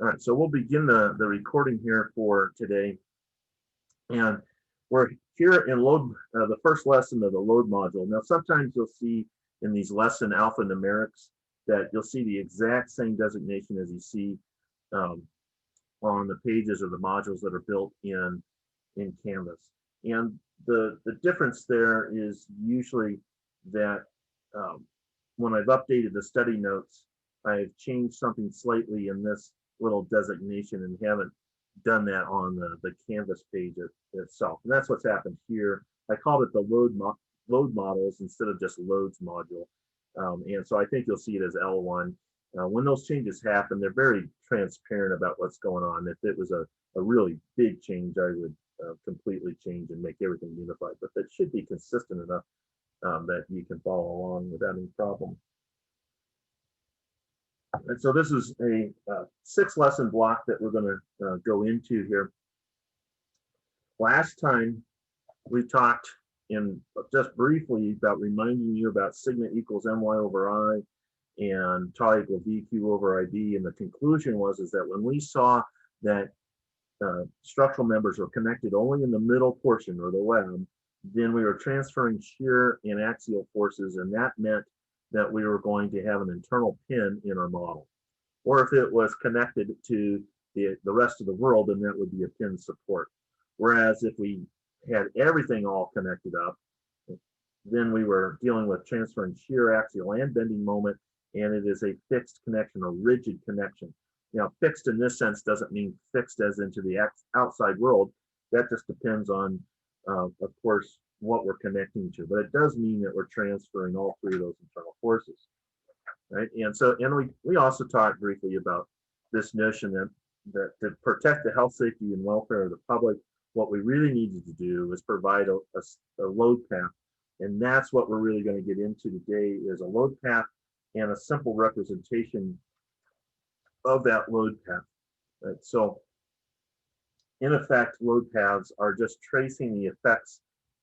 All right, so we'll begin the recording here for today. And we're here in load, the first lesson of the load module. Now, sometimes you'll see in these lesson alphanumerics that you'll see the exact same designation as you see on the pages or the modules that are built in Canvas. And the difference there is usually that when I've updated the study notes, I've changed something slightly in this little designation and haven't done that on the Canvas page itself. And that's what's happened here. I called it the load models instead of just loads module. And so I think you'll see it as L1. When those changes happen, they're very transparent about what's going on. If it was a really big change, I would completely change and make everything unified, but that should be consistent enough that you can follow along without any problem. And so this is a 6-lesson block that we're going to go into here. Last time we talked in just briefly about reminding you about sigma equals my over I and tau equals dq over id, and the conclusion was that when we saw that structural members were connected only in the middle portion or the web, then we were transferring shear and axial forces, and that meant that we were going to have an internal pin in our model. Or if it was connected to the rest of the world, then that would be a pin support. Whereas if we had everything all connected up, then we were dealing with transferring shear, axial, and bending moment, and it is a fixed connection, a rigid connection. Now, fixed in this sense doesn't mean fixed as into the outside world. That just depends on, of course, what we're connecting to. But it does mean that we're transferring all three of those internal forces, right? And so, and we also talked briefly about this notion that to protect the health, safety, and welfare of the public, what we really needed to do is provide a load path. And that's what we're really going to get into today, is a load path and a simple representation of that load path. Right? So in effect, load paths are just tracing the effects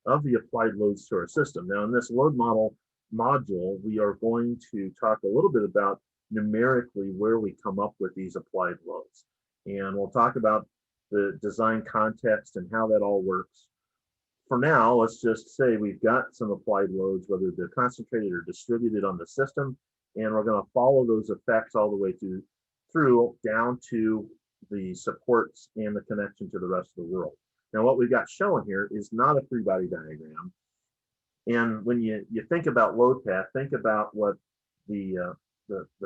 of the applied loads to our system. Now in this load module, we are going to talk a little bit about numerically where we come up with these applied loads. And we'll talk about the design context and how that all works. For now, let's just say we've got some applied loads, whether they're concentrated or distributed on the system, and we're going to follow those effects all the way through down to the supports and the connection to the rest of the world. Now, what we've got shown here is not a three-body diagram. And when you think about load path, think about what the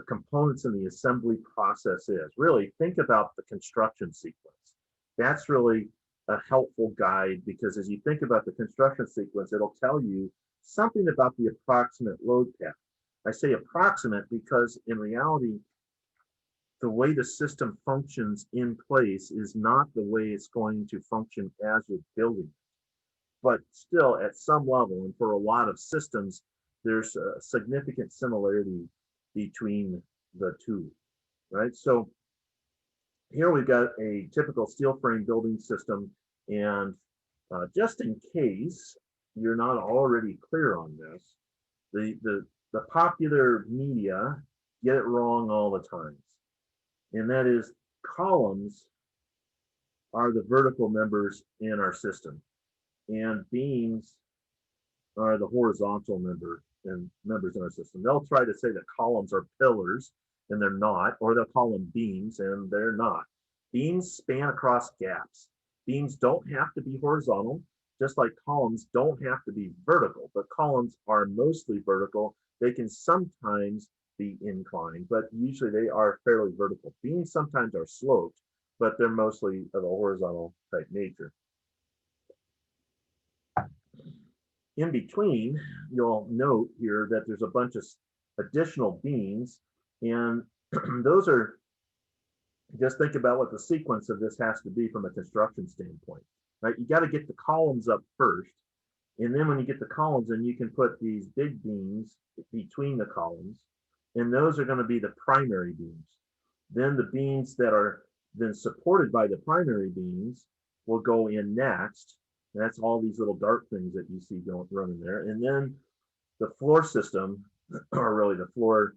components in the assembly process is. Really, think about the construction sequence. That's really a helpful guide, because as you think about the construction sequence, it'll tell you something about the approximate load path. I say approximate because in reality, the way the system functions in place is not the way it's going to function as you're building it. But still, at some level, and for a lot of systems, there's a significant similarity between the two, right? So here we've got a typical steel frame building system, and just in case you're not already clear on this, the popular media get it wrong all the time. And that is, columns are the vertical members in our system, and beams are the horizontal members in our system. They'll try to say that columns are pillars, and they're not, or they'll call them beams, and they're not. Beams span across gaps. Beams don't have to be horizontal, just like columns don't have to be vertical, but columns are mostly vertical. They can sometimes be inclined, but usually they are fairly vertical. Beams sometimes are sloped, but they're mostly of a horizontal type nature. In between, you'll note here that there's a bunch of additional beams, and those are, just think about what the sequence of this has to be from a construction standpoint, right? You got to get the columns up first, and then when you get the columns in, you can put these big beams between the columns, and those are going to be the primary beams. Then the beams that are then supported by the primary beams will go in next. And that's all these little dark things that you see running there. And then the floor system, or really the floor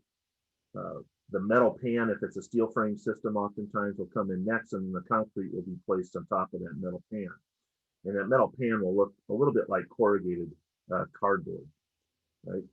the metal pan, if it's a steel frame system, oftentimes will come in next, and the concrete will be placed on top of that metal pan. And that metal pan will look a little bit like corrugated cardboard, right?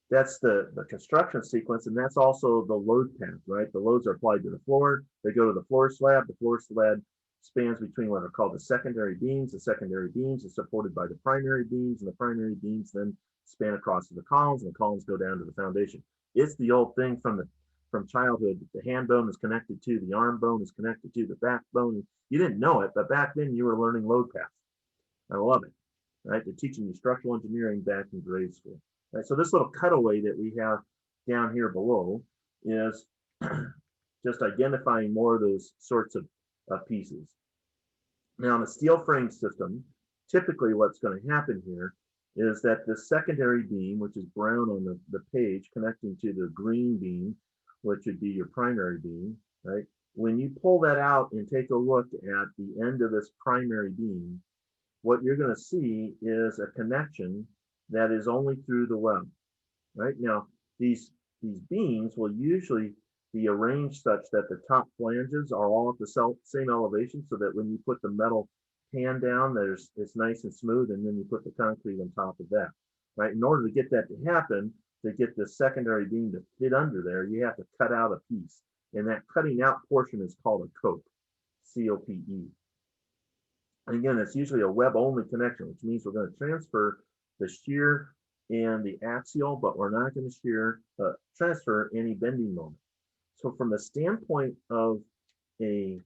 That's the construction sequence, and that's also the load path, right? The loads are applied to the floor. They go to the floor slab. The floor slab spans between what are called the secondary beams. The secondary beams are supported by the primary beams, and the primary beams then span across to the columns, and the columns go down to the foundation. It's the old thing from childhood. The hand bone is connected to the arm bone is connected to the backbone. You didn't know it, but back then you were learning load paths. I love it, right? They're teaching you structural engineering back in grade school. Right, so this little cutaway that we have down here below is just identifying more of those sorts of pieces. Now, in a steel frame system, typically what's going to happen here is that the secondary beam, which is brown on the page, connecting to the green beam, which would be your primary beam, right? When you pull that out and take a look at the end of this primary beam, what you're going to see is a connection that is only through the web, right? Now, these beams will usually be arranged such that the top flanges are all at the same elevation, so that when you put the metal pan down, it's nice and smooth, and then you put the concrete on top of that, right? In order to get that to happen, to get the secondary beam to fit under there, you have to cut out a piece, and that cutting out portion is called a cope, C-O-P-E. And again, it's usually a web-only connection, which means we're going to transfer the shear and the axial, but we're not going to transfer any bending moment. So from the standpoint of a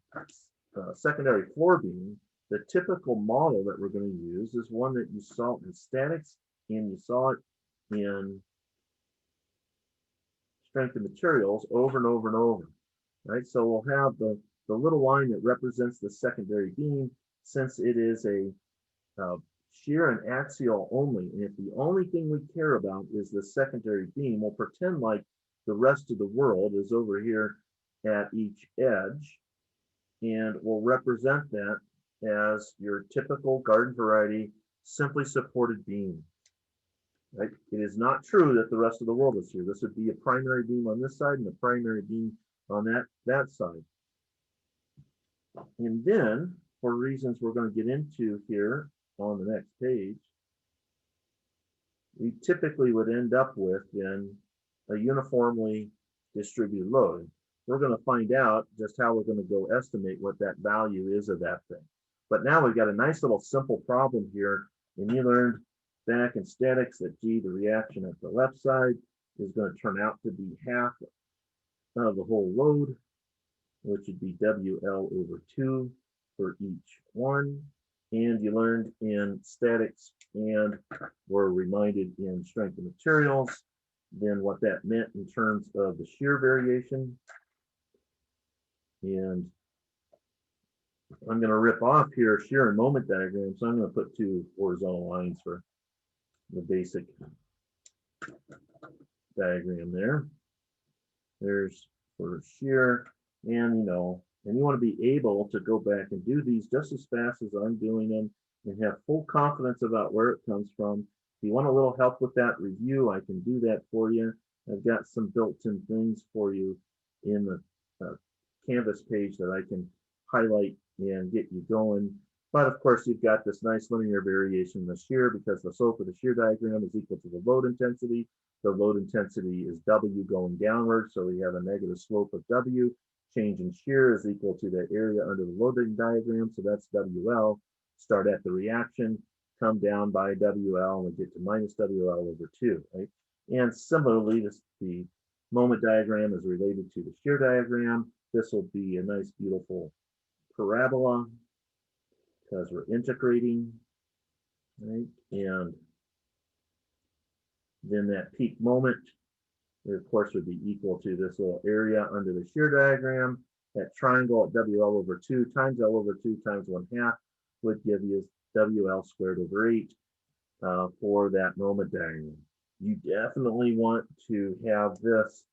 secondary floor beam, the typical model that we're going to use is one that you saw in statics and you saw it in strength of materials over and over and over, right? So we'll have the little line that represents the secondary beam, since it is a shear and axial only, and if the only thing we care about is the secondary beam, we'll pretend like the rest of the world is over here at each edge, and we'll represent that as your typical garden variety simply supported beam, right? It is not true that the rest of the world is here. This would be a primary beam on this side and a primary beam on that side. And then, for reasons we're going to get into here on the next page, we typically would end up with then a uniformly distributed load. We're going to find out just how we're going to go estimate what that value is of that thing. But now we've got a nice little simple problem here, and you learned back in statics that G, the reaction at the left side, is going to turn out to be half of the whole load, which would be WL/2 for each one. And you learned in statics and were reminded in strength of materials then what that meant in terms of the shear variation. And I'm going to rip off here shear and moment diagram, so I'm going to put two horizontal lines for the basic diagram there. There's for shear, and and you want to be able to go back and do these just as fast as I'm doing them and have full confidence about where it comes from. If you want a little help with that review, I can do that for you. I've got some built-in things for you in the Canvas page that I can highlight and get you going. But of course, you've got this nice linear variation in the shear, because the slope of the shear diagram is equal to the load intensity. The load intensity is W going downward, so we have a negative slope of W. Change in shear is equal to the area under the loading diagram, so that's WL. Start at the reaction, come down by WL, and we get to minus WL/2, right? And similarly, the moment diagram is related to the shear diagram. This will be a nice, beautiful parabola because we're integrating, right? And then that peak moment, of course, would be equal to this little area under the shear diagram. That triangle at WL/2 times L/2 times 1/2 would give you WL²/8 for that moment diagram. You definitely want to have this,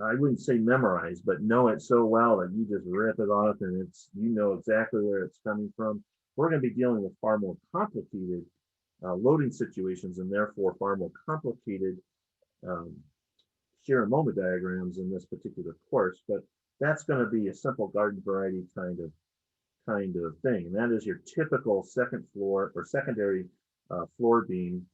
I wouldn't say memorize, but know it so well that you just rip it off and you know exactly where it's coming from. We're going to be dealing with far more complicated loading situations, and therefore far more complicated shear and moment diagrams in this particular course, but that's going to be a simple garden variety kind of thing. And that is your typical second floor or secondary floor beam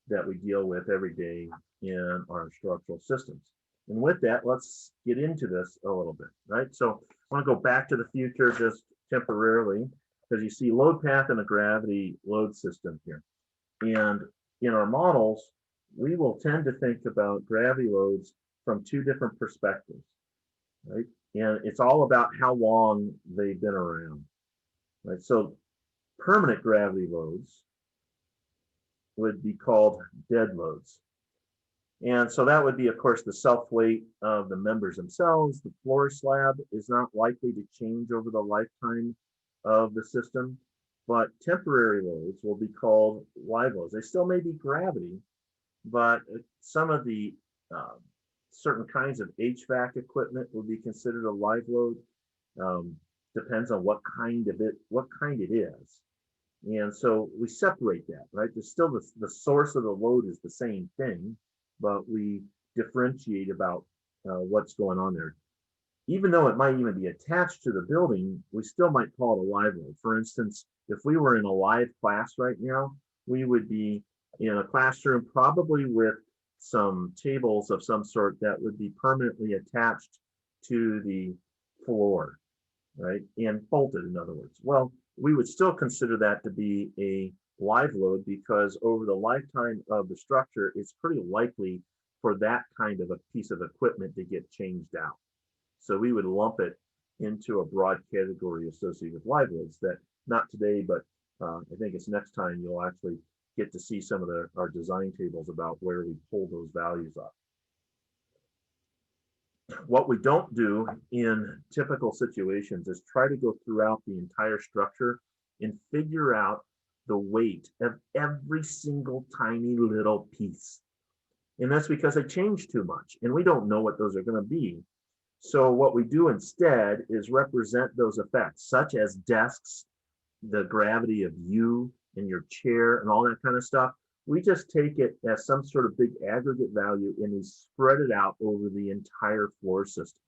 that we deal with every day in our structural systems. And with that, let's get into this a little bit, right? So I want to go back to the future just temporarily, because you see load path in a gravity load system here. And in our models, we will tend to think about gravity loads from two different perspectives, right? And it's all about how long they've been around, right? So permanent gravity loads would be called dead loads. And so that would be, of course, the self-weight of the members themselves. The floor slab is not likely to change over the lifetime of the system, but temporary loads will be called live loads. They still may be gravity, but some of the certain kinds of HVAC equipment will be considered a live load. Depends on what kind it is. And so we separate that, right? There's still the source of the load is the same thing, but we differentiate about what's going on there. Even though it might even be attached to the building, we still might call it a live load. For instance, if we were in a live class right now, we would be in a classroom probably with some tables of some sort that would be permanently attached to the floor, right? And bolted, in other words. Well, we would still consider that to be a live load because over the lifetime of the structure, it's pretty likely for that kind of a piece of equipment to get changed out. So we would lump it into a broad category associated with live loads that not today, but I think it's next time you'll actually get to see some of our design tables about where we pull those values up. What we don't do in typical situations is try to go throughout the entire structure and figure out the weight of every single tiny little piece. And that's because they change too much and we don't know what those are going to be. So what we do instead is represent those effects, such as desks, the gravity of you and your chair and all that kind of stuff. We just take it as some sort of big aggregate value and we spread it out over the entire floor system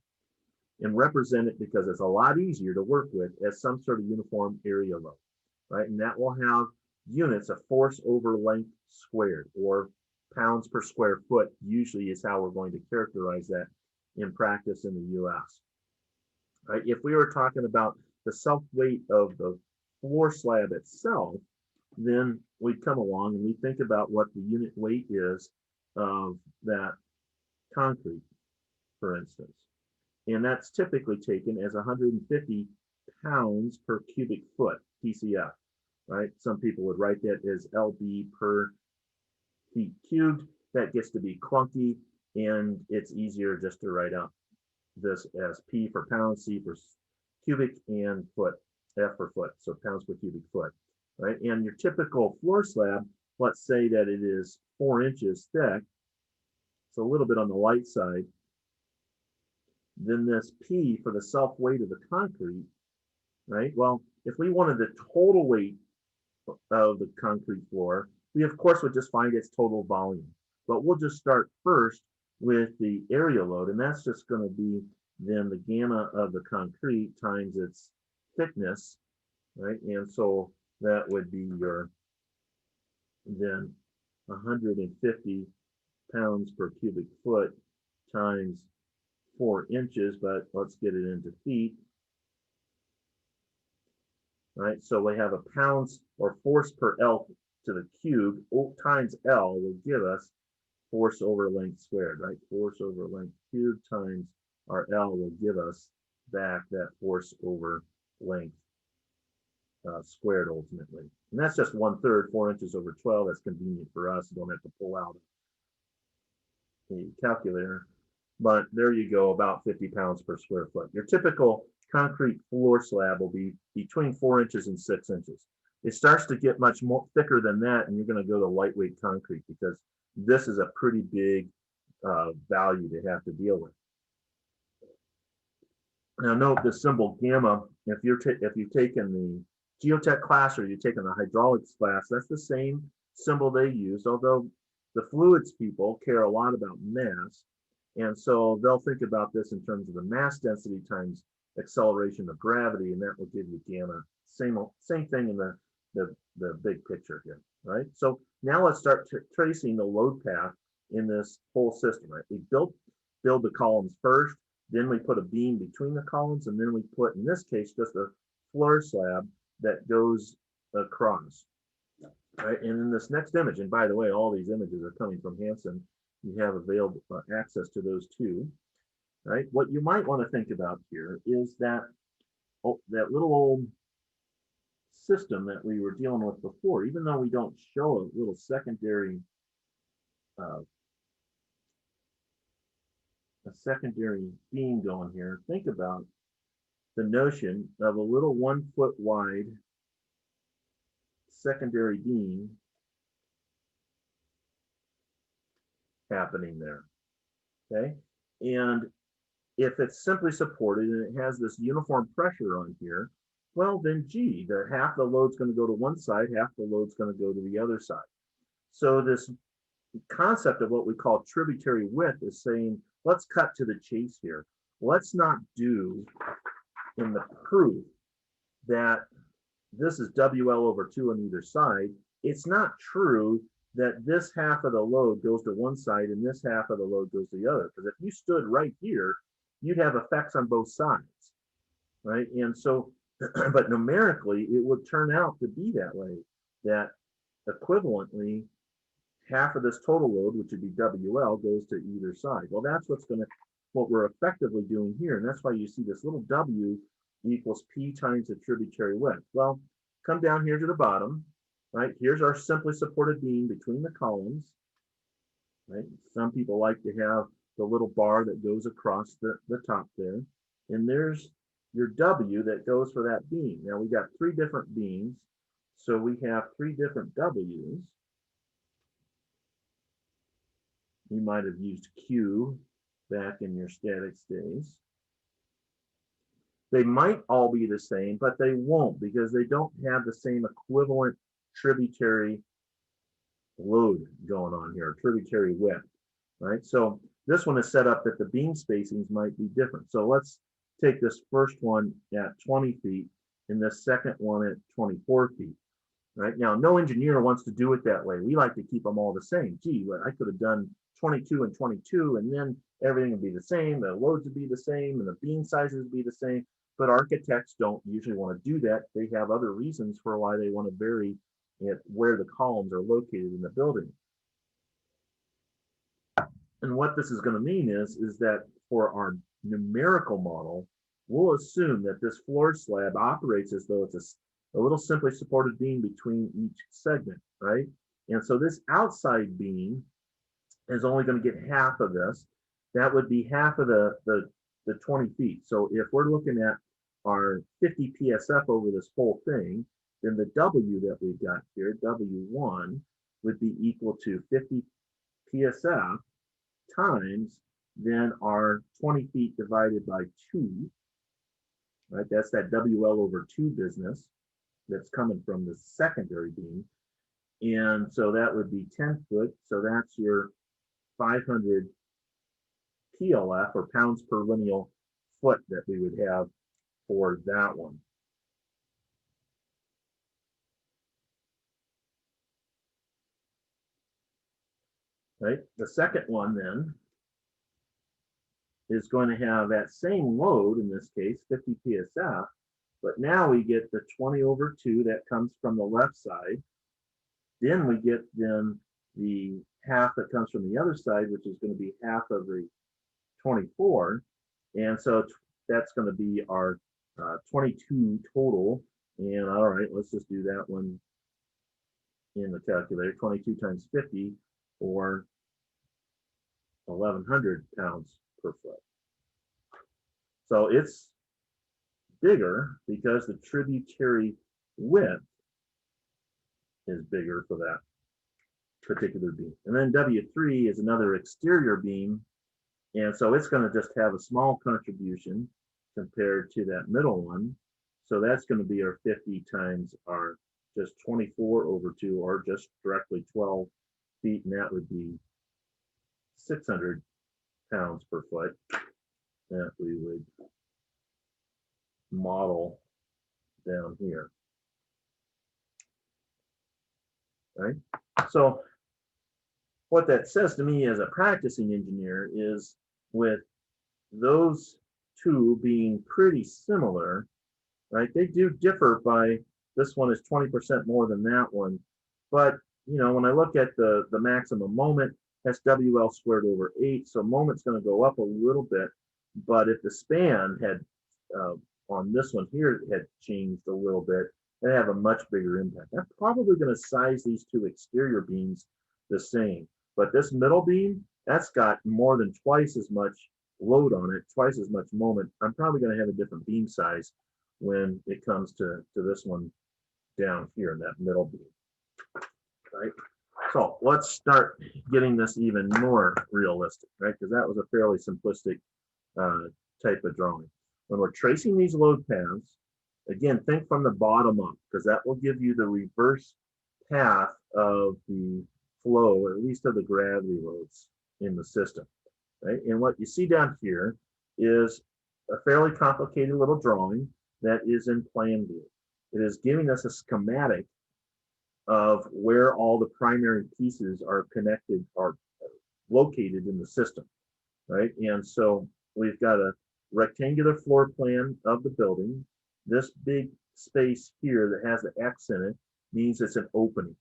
and represent it because it's a lot easier to work with as some sort of uniform area load, right? And that will have units of force over length squared, or pounds per square foot usually is how we're going to characterize that in practice in the US. Right? If we were talking about the self-weight of the floor slab itself, then we'd come along and we think about what the unit weight is of that concrete, for instance. And that's typically taken as 150 pounds per cubic foot, PCF, right? Some people would write that as LB per feet cubed. That gets to be clunky, and it's easier just to write out this as P for pound, C for cubic, and foot, F for foot, so pounds per cubic foot. Right? And your typical floor slab, let's say that it is 4 inches thick, so a little bit on the light side. Then this P for the self weight of the concrete, right? Well, if we wanted the total weight of the concrete floor, we of course would just find its total volume. But we'll just start first with the area load, and that's just going to be then the gamma of the concrete times its thickness, right? And so that would be your then 150 pounds per cubic foot times 4 inches, but let's get it into feet. Right, so we have a pounds or force per L to the cube times L will give us force over length squared, right? Force over length cubed times our L will give us back that force over length squared ultimately. And that's just 1/3, 4 inches over 12. That's convenient for us. You don't have to pull out a calculator. But there you go, about 50 pounds per square foot. Your typical concrete floor slab will be between 4 inches and 6 inches. It starts to get much more thicker than that, and you're going to go to lightweight concrete because this is a pretty big value to have to deal with. Now note the symbol gamma. If you've taken the geotech class or you've taken the hydraulics class, that's the same symbol they use, although the fluids people care a lot about mass. And so they'll think about this in terms of the mass density times acceleration of gravity, and that will give you gamma. Same thing in the big picture here, right? So now let's start tracing the load path in this whole system, right? We build the columns first, then we put a beam between the columns, and then we put, in this case, just a floor slab that goes across, right? And in this next image, and by the way, all these images are coming from Hansen. You have available access to those too, right? What you might want to think about here is that that little old system that we were dealing with before, even though we don't show a little secondary uh, beam going here, think about the notion of a little 1 foot wide secondary beam happening there, okay? And if it's simply supported and it has this uniform pressure on here, well, then gee, half the load's going to go to one side, half the load's going to go to the other side. So this concept of what we call tributary width is saying, let's cut to the chase here. Let's not do in the proof that this is WL over 2 on either side. It's not true that this half of the load goes to one side and this half of the load goes to the other. Because if you stood right here, you'd have effects on both sides, right? And so, but numerically, it would turn out to be that way, that equivalently, half of this total load, which would be WL, goes to either side. Well, that's what we're effectively doing here. And that's why you see this little W equals P times the tributary width. Well, come down here to the bottom, right? Here's our simply supported beam between the columns, right? Some people like to have the little bar that goes across the top there. And there's your W that goes for that beam. Now we got 3 different beams. So we have 3 different W's. You might have used Q back in your statics days. They might all be the same, but they won't because they don't have the same equivalent tributary load going on here, tributary width, right? So this one is set up that the beam spacings might be different. So let's take this first one at 20 feet and this second one at 24 feet, right? Now, no engineer wants to do it that way. We like to keep them all the same. Gee, well, I could have done 22 and 22, and then everything would be the same. The loads would be the same, and the beam sizes would be the same. But architects don't usually want to do that. They have other reasons for why they want to vary where the columns are located in the building. And what this is going to mean is that for our numerical model, we'll assume that this floor slab operates as though it's a little simply supported beam between each segment, right? And so this outside beam is only going to get half of this. That would be half of the 20 feet. So if we're looking at our 50 PSF over this whole thing, then the W that we've got here, W1, would be equal to 50 PSF times then our 20 feet divided by 2, right? That's that WL over 2 business that's coming from the secondary beam. And so that would be 10 foot. So that's your 500 PLF, or pounds per lineal foot, that we would have for that one. Right? The second one then is going to have that same load, in this case, 50 PSF, but now we get the 20 over 2 that comes from the left side. Then we get the half that comes from the other side, which is going to be half of the 24. And so that's going to be our 22 total. And all right, let's just do that one in the calculator. 22 times 50, or 1,100 pounds per foot. So it's bigger because the tributary width is bigger for that particular beam. And then W3 is another exterior beam. And so it's going to just have a small contribution compared to that middle one. So that's going to be our 50 times our just 24 over 2, or just directly 12 feet. And that would be 600 pounds per foot that we would model down here. Right? So what that says to me as a practicing engineer is, with those two being pretty similar, right? They do differ by, this one is 20% more than that one. But, you know, when I look at the maximum moment, that's WL squared over 8. So moment's going to go up a little bit. But if the span had, on this one here, had changed a little bit, it'd have a much bigger impact. I'm probably going to size these two exterior beams the same. But this middle beam, that's got more than twice as much load on it, twice as much moment. I'm probably going to have a different beam size when it comes to this one down here in that middle beam, right? So let's start getting this even more realistic, right? Because that was a fairly simplistic type of drawing. When we're tracing these load paths, again, think from the bottom up, because that will give you the reverse path of the flow, or at least of the gravity loads in the system, right? And what you see down here is a fairly complicated little drawing that is in plan view. It is giving us a schematic of where all the primary pieces are connected, are located in the system, right? And so we've got a rectangular floor plan of the building. This big space here that has the X in it means it's an opening,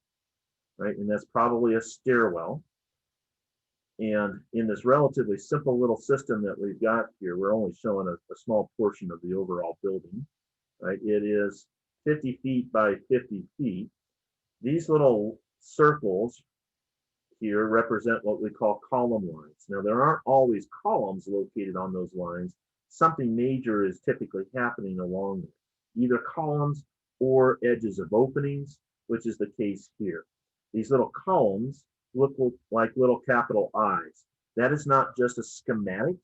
right? And that's probably a stairwell. And in this relatively simple little system that we've got here, we're only showing a small portion of the overall building, right? It is 50 feet by 50 feet. These little circles here represent what we call column lines. Now, there aren't always columns located on those lines. Something major is typically happening along them, either columns or edges of openings, which is the case here. These little columns look like little capital I's. That is not just a schematic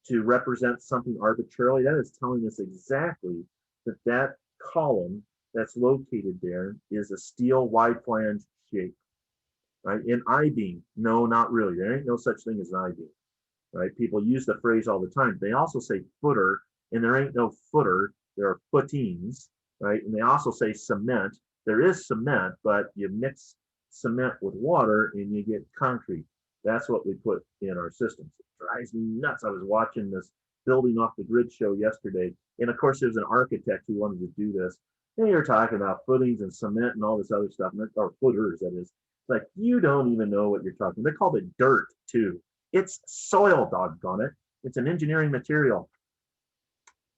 to represent something arbitrarily. That is telling us exactly that that column that's located there is a steel wide flange shape, right? An I-beam, no, not really. There ain't no such thing as an I-beam, right? People use the phrase all the time. They also say footer, and there ain't no footer. There are footings, right? And they also say cement. There is cement, but you mix cement with water and you get concrete. That's what we put in our systems. It drives me nuts. I was watching this building off the grid show yesterday, and of course there's an architect who wanted to do this, and you're talking about footings and cement and all this other stuff, or footers, that is. Like, you don't even know what you're talking. They called it dirt too. It's soil, doggone it. It's an engineering material.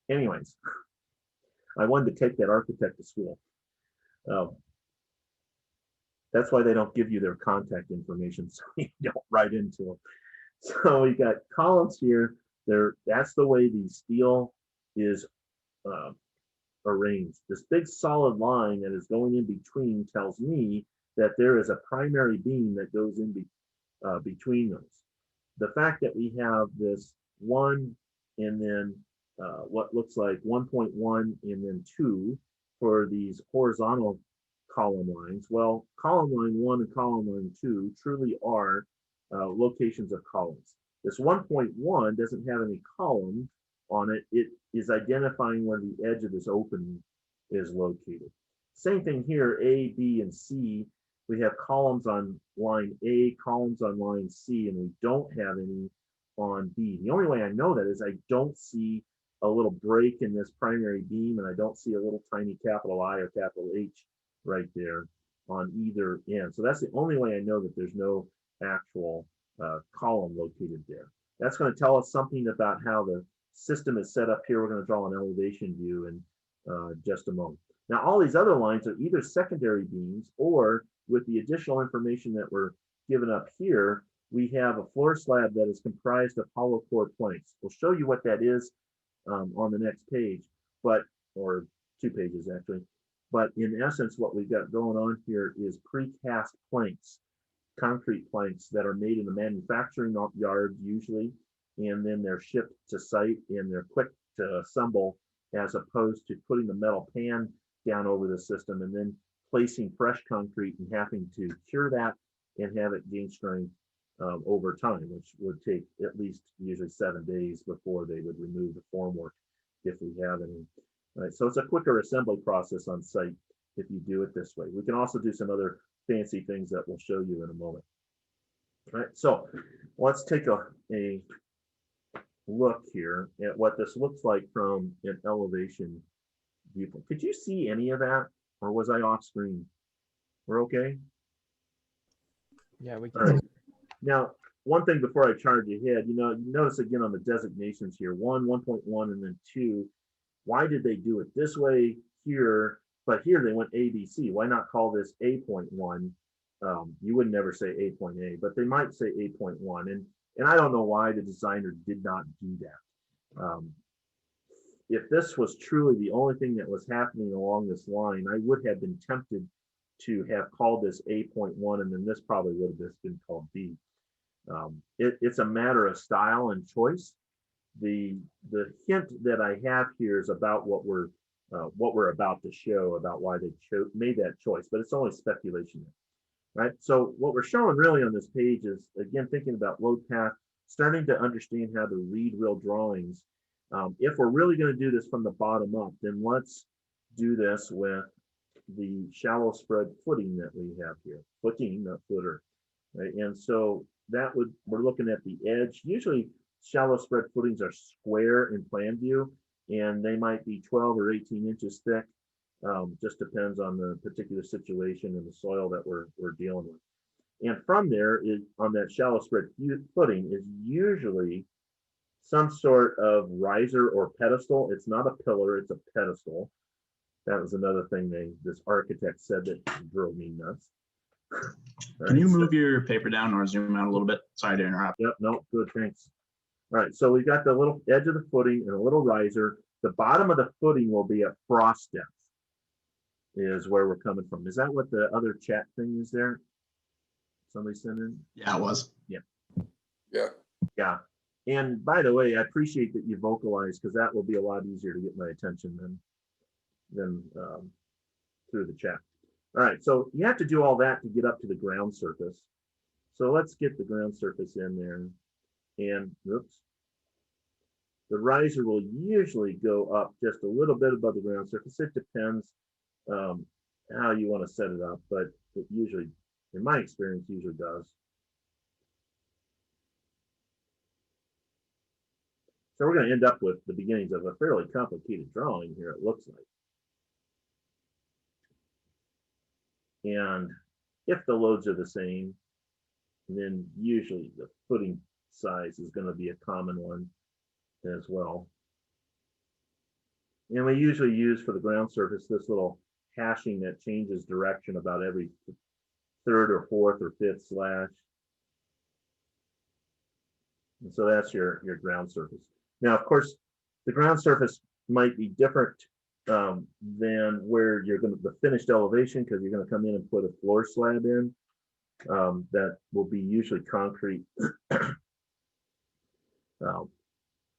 Anyways, I wanted to take that architect to school. That's why they don't give you their contact information, so you don't write into them. So we got columns here. That's the way the steel is arranged. This big solid line that is going in between tells me that there is a primary beam that goes in between those. The fact that we have this 1 and then what looks like 1.1 and then 2 for these horizontal column lines. Well, column line 1 and column line 2 truly are locations of columns. This 1.1 doesn't have any column on it. It is identifying where the edge of this opening is located. Same thing here, A, B, and C. We have columns on line A, columns on line C, and we don't have any on B. The only way I know that is I don't see a little break in this primary beam, and I don't see a little tiny capital I or capital H right there on either end. So that's the only way I know that there's no actual column located there. That's going to tell us something about how the system is set up here. We're going to draw an elevation view in just a moment. Now, all these other lines are either secondary beams, or with the additional information that we're given up here, we have a floor slab that is comprised of hollow core planks. We'll show you what that is on the next page, or 2 pages actually. But in essence, what we've got going on here is precast planks, concrete planks that are made in the manufacturing yard usually, and then they're shipped to site and they're quick to assemble, as opposed to putting the metal pan down over the system and then placing fresh concrete and having to cure that and have it gain strength over time, which would take at least usually 7 days before they would remove the formwork if we have any. All right, so it's a quicker assembly process on site if you do it this way. We can also do some other fancy things that we'll show you in a moment. All right, so let's take a look here at what this looks like from an elevation viewpoint. Could you see any of that, or was I off screen? We're okay? Yeah, we can. All right. Now, one thing before I charge ahead, you notice again on the designations here, 1.1, and then 2. Why did they do it this way here, but here they went ABC? Why not call this A.1? You would never say A.A, but they might say A.1. And I don't know why the designer did not do that. If this was truly the only thing that was happening along this line, I would have been tempted to have called this A.1, and then this probably would have just been called B. It's a matter of style and choice. The hint that I have here is about what we're about to show, about why they made that choice, but it's only speculation, right? So what we're showing really on this page is, again, thinking about load path, starting to understand how to read real drawings. If we're really going to do this from the bottom up, then let's do this with the shallow spread footing that we have here. Footing, not footer, right? And so we're looking at the edge. Usually shallow spread footings are square in plan view, and they might be 12 or 18 inches thick. Just depends on the particular situation and the soil that we're dealing with. And from there, on that shallow spread footing is usually some sort of riser or pedestal. It's not a pillar, it's a pedestal. That was another thing this architect said that drove me nuts. Can you move your paper down or zoom out a little bit? Sorry to interrupt. Yep, no, good, thanks. All right, so we've got the little edge of the footing and a little riser. The bottom of the footing will be at frost depth, is where we're coming from. Is that what the other chat thing is there? Somebody sent in? Yeah, it was. Yeah. Yeah. Yeah. And by the way, I appreciate that you vocalize, because that will be a lot easier to get my attention than through the chat. All right, so you have to do all that to get up to the ground surface. So let's get the ground surface in there. And oops, the riser will usually go up just a little bit above the ground surface. It depends how you want to set it up, but it usually, in my experience, usually does. So we're going to end up with the beginnings of a fairly complicated drawing here, it looks like. And if the loads are the same, then usually the footing size is going to be a common one as well. And we usually use for the ground surface this little hashing that changes direction about every 3rd or 4th or 5th slash. And so that's your ground surface. Now, of course, the ground surface might be different than where you're going to the finished elevation, because you're going to come in and put a floor slab in. That will be usually concrete.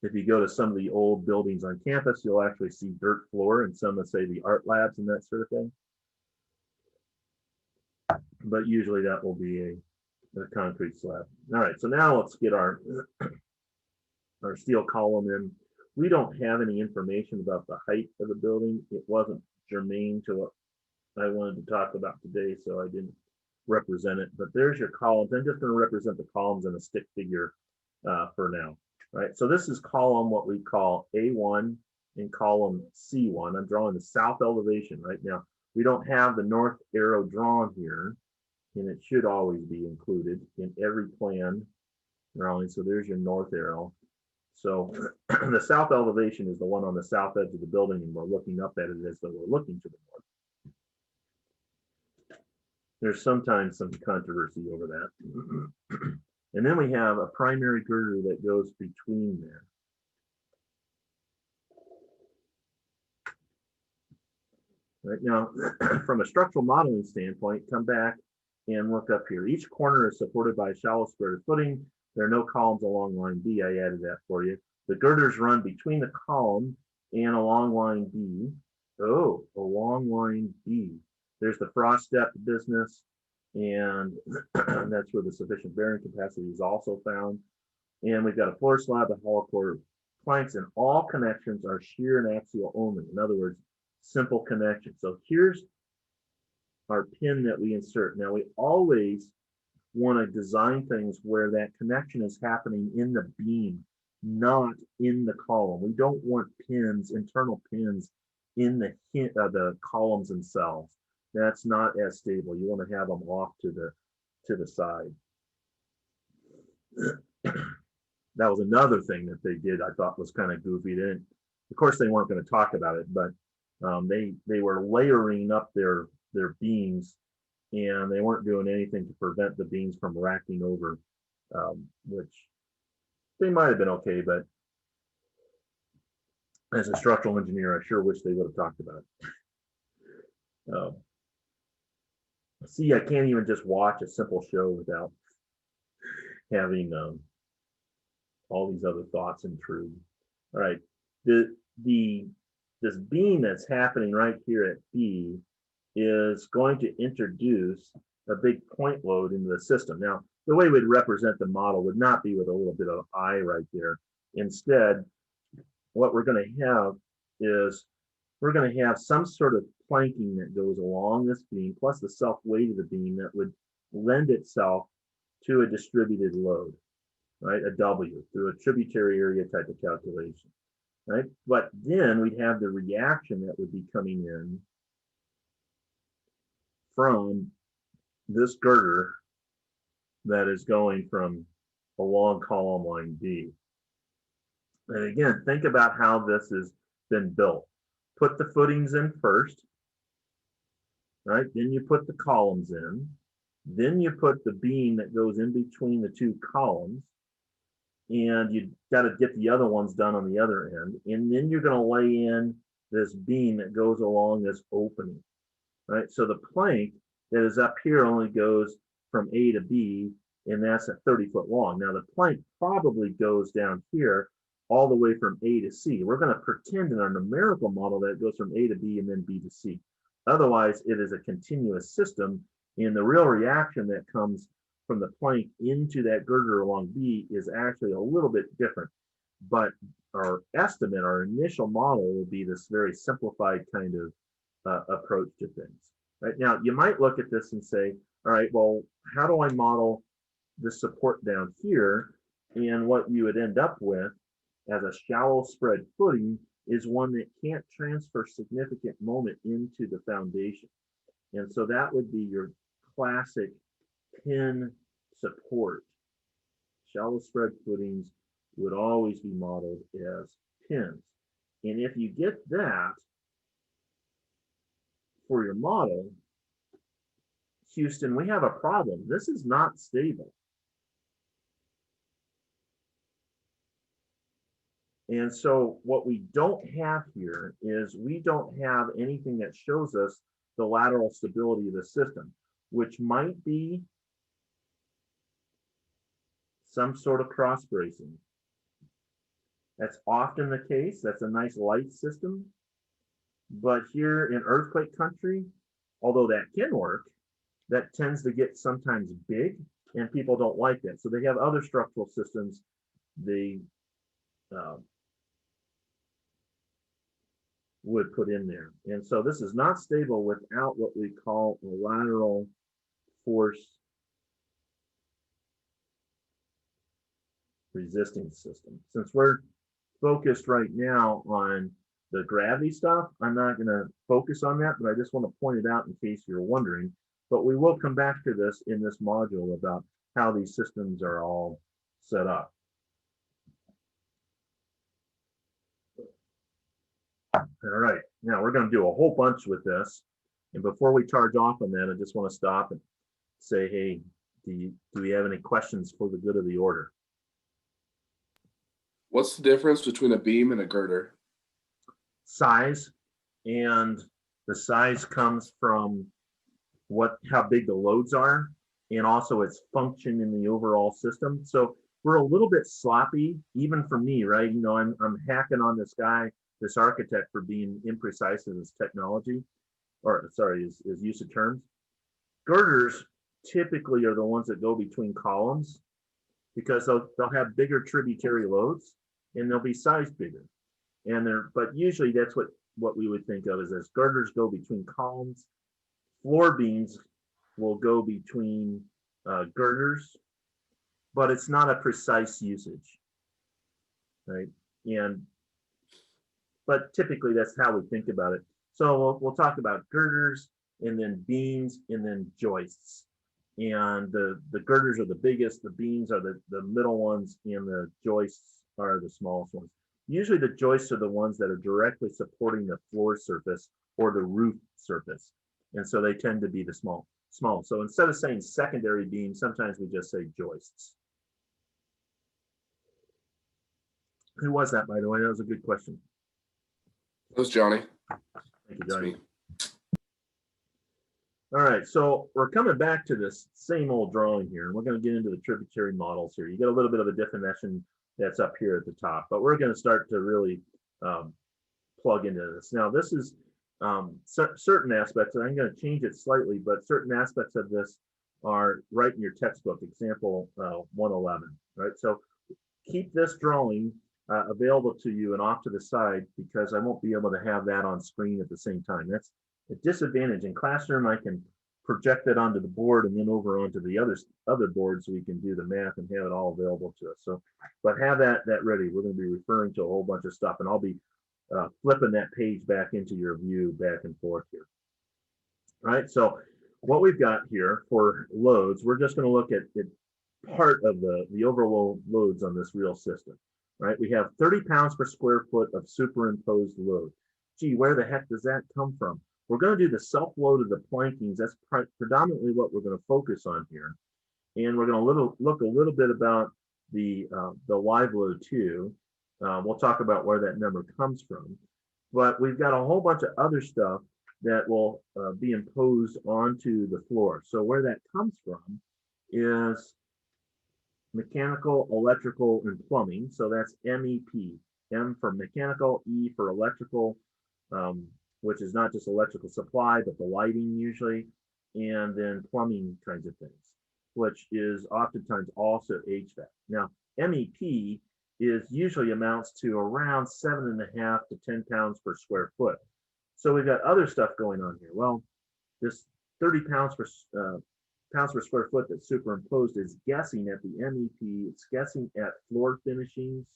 If you go to some of the old buildings on campus, you'll actually see dirt floor, and some that say the art labs and that sort of thing. But usually that will be a concrete slab. All right, so now let's get our steel column in. We don't have any information about the height of the building. It wasn't germane to what I wanted to talk about today, so I didn't represent it. But there's your columns. I'm just going to represent the columns in a stick figure for now. Right, so this is column what we call A1 and column C1. I'm drawing the south elevation right now. We don't have the north arrow drawn here, and it should always be included in every plan drawing. So there's your north arrow. So the south elevation is the one on the south edge of the building, and we're looking up at it as though we're looking to the north. There's sometimes some controversy over that. And then we have a primary girder that goes between there. Right now, from a structural modeling standpoint, come back and look up here. Each corner is supported by a shallow spread footing. There are no columns along line B. I added that for you. The girders run between the column and along line B. Oh, along line B. There's the frost depth business. and that's where the sufficient bearing capacity is also found. And we've got a floor slab, a hollow core planks, and all connections are shear and axial only. In other words, simple connections. So here's our pin that we insert. Now we always want to design things where that connection is happening in the beam, not in the column. We don't want pins, internal pins, in the columns themselves. That's not as stable. You want to have them off to the side. That was another thing that they did I thought was kind of goofy. Of course, they weren't going to talk about it, but they were layering up their beams, and they weren't doing anything to prevent the beams from racking over, which they might have been okay, but as a structural engineer, I sure wish they would have talked about it. See, I can't even just watch a simple show without having all these other thoughts intrude. All right, this beam that's happening right here at B is going to introduce a big point load into the system. Now, the way we'd represent the model would not be with a little bit of I right there. Instead, what we're going to have is we're going to have some sort of planking that goes along this beam, plus the self-weight of the beam that would lend itself to a distributed load, right? A W through a tributary area type of calculation, right? But then we'd have the reaction that would be coming in from this girder that is going from along column line B. And again, think about how this has been built. Put the footings in first, right? Then you put the columns in. Then you put the beam that goes in between the two columns. And you got to get the other ones done on the other end. And then you're going to lay in this beam that goes along this opening, right? So the plank that is up here only goes from A to B, and that's at 30 foot long. Now the plank probably goes down here all the way from A to C. We're going to pretend in our numerical model that it goes from A to B and then B to C. Otherwise, it is a continuous system, and the real reaction that comes from the plank into that girder along B is actually a little bit different. But our estimate, our initial model will be this very simplified kind of approach to things. Right now, you might look at this and say, all right, well, how do I model the support down here? And what you would end up with as a shallow spread footing is one that can't transfer significant moment into the foundation. And so that would be your classic pin support. Shallow spread footings would always be modeled as pins. And if you get that for your model, Houston, we have a problem. This is not stable. And so what we don't have here is we don't have anything that shows us the lateral stability of the system, which might be some sort of cross bracing. That's often the case. That's a nice light system. But here in earthquake country, although that can work, that tends to get sometimes big, and people don't like that. So they have other structural systems they would put in there. And so this is not stable without what we call a lateral force resisting system. Since we're focused right now on the gravity stuff, I'm not going to focus on that, but I just want to point it out in case you're wondering. But we will come back to this in this module about how these systems are all set up. All right, now we're going to do a whole bunch with this. And before we charge off on that, I just want to stop and say, hey, do we have any questions for the good of the order? What's the difference between a beam and a girder? Size, and the size comes from how big the loads are, and also its function in the overall system. So we're a little bit sloppy, even for me, right? You know, I'm hacking on this guy, this architect, for being imprecise in his technology, or sorry, his use of terms. Girders typically are the ones that go between columns, because they'll have bigger tributary loads and they'll be sized bigger. And but usually that's what we would think of as girders go between columns. Floor beams will go between girders, but it's not a precise usage, right? But typically that's how we think about it. So we'll talk about girders, and then beams, and then joists. And the girders are the biggest, the beams are the middle ones, and the joists are the smallest ones. Usually the joists are the ones that are directly supporting the floor surface or the roof surface. And so they tend to be the small. So instead of saying secondary beams, sometimes we just say joists. Who was that, by the way? That was a good question. That was Johnny. Thank you, That's Johnny. me. All right, so we're coming back to this same old drawing here, and we're going to get into the tributary models here. You get a little bit of a definition that's up here at the top, but we're going to start to really plug into this. Now, this is certain aspects, and I'm going to change it slightly, but certain aspects of this are right in your textbook, example 111, right? So keep this drawing available to you and off to the side, because I won't be able to have that on screen at the same time. That's a disadvantage. In Classroom, I can project it onto the board and then over onto the other board so we can do the math and have it all available to us. So, but have that ready. We're going to be referring to a whole bunch of stuff, and I'll be flipping that page back into your view back and forth here. All right, so what we've got here for loads, we're just going to look at part of the overall loads on this real system, right? We have 30 pounds per square foot of superimposed load. Gee, where the heck does that come from? We're going to do the self-load of the plankings. That's predominantly what we're going to focus on here. And we're going to look a little bit about the live load too. We'll talk about where that number comes from. But we've got a whole bunch of other stuff that will be imposed onto the floor. So where that comes from is mechanical, electrical, and plumbing. So that's MEP. M for mechanical, E for electrical, which is not just electrical supply, but the lighting usually, and then plumbing kinds of things, which is oftentimes also HVAC. Now, MEP is usually amounts to around 7.5 to 10 pounds per square foot. So we've got other stuff going on here. Well, this 30 pounds per square foot that's superimposed is guessing at the MEP. It's guessing at floor finishings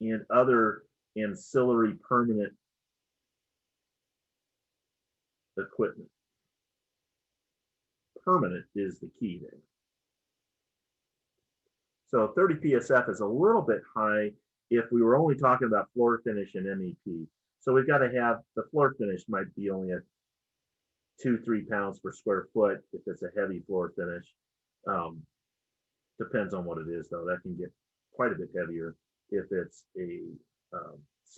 and other ancillary permanent equipment. Permanent is the key there. So 30 PSF is a little bit high if we were only talking about floor finish and MEP. So we've got to have the floor finish might be only at 2-3 pounds per square foot if it's a heavy floor finish. Depends on what it is though. That can get quite a bit heavier if it's a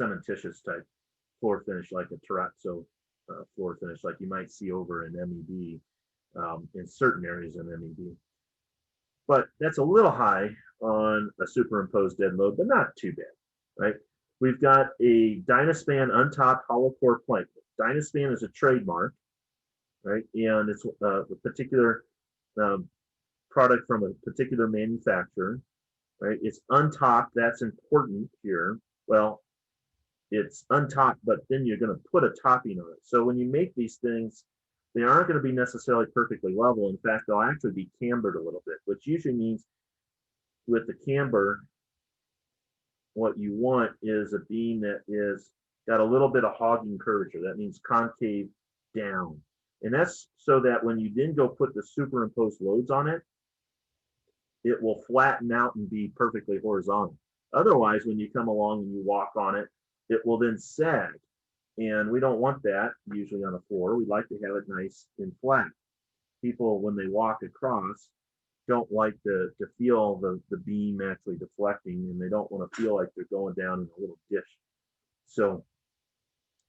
cementitious type floor finish, like a terrazzo floor finish, like you might see over in MEB, in certain areas in MEB. But that's a little high on a superimposed dead load, but not too bad, right? We've got a Dynaspan untopped hollow core plank. Dynaspan is a trademark, right? And it's a particular product from a particular manufacturer, right? It's untopped. That's important here. Well, it's untopped, but then you're going to put a topping on it. So when you make these things, they aren't going to be necessarily perfectly level. In fact, they'll actually be cambered a little bit, which usually means with the camber, what you want is a beam that is got a little bit of hogging curvature. That means concave down. And that's so that when you then go put the superimposed loads on it, it will flatten out and be perfectly horizontal. Otherwise, when you come along and you walk on it, it will then sag. And we don't want that usually on a floor. We like to have it nice and flat. People, when they walk across, don't like to feel the beam actually deflecting, and they don't want to feel like they're going down in a little dish. So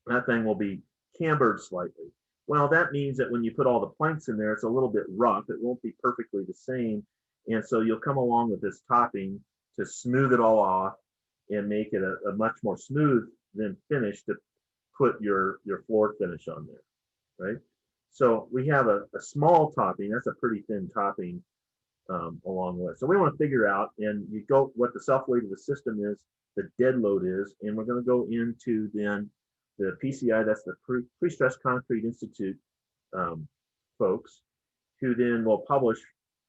that thing will be cambered slightly. Well, that means that when you put all the planks in there, it's a little bit rough. It won't be perfectly the same. And so you'll come along with this topping to smooth it all off and make it a much more smooth than finish to put your floor finish on there, right? So we have a small topping. That's a pretty thin topping along with. So we want to figure out, and you go what the self weight of the system is, the dead load is, and we're going to go into then the PCI. That's the Pre-Stressed Concrete Institute folks, who then will publish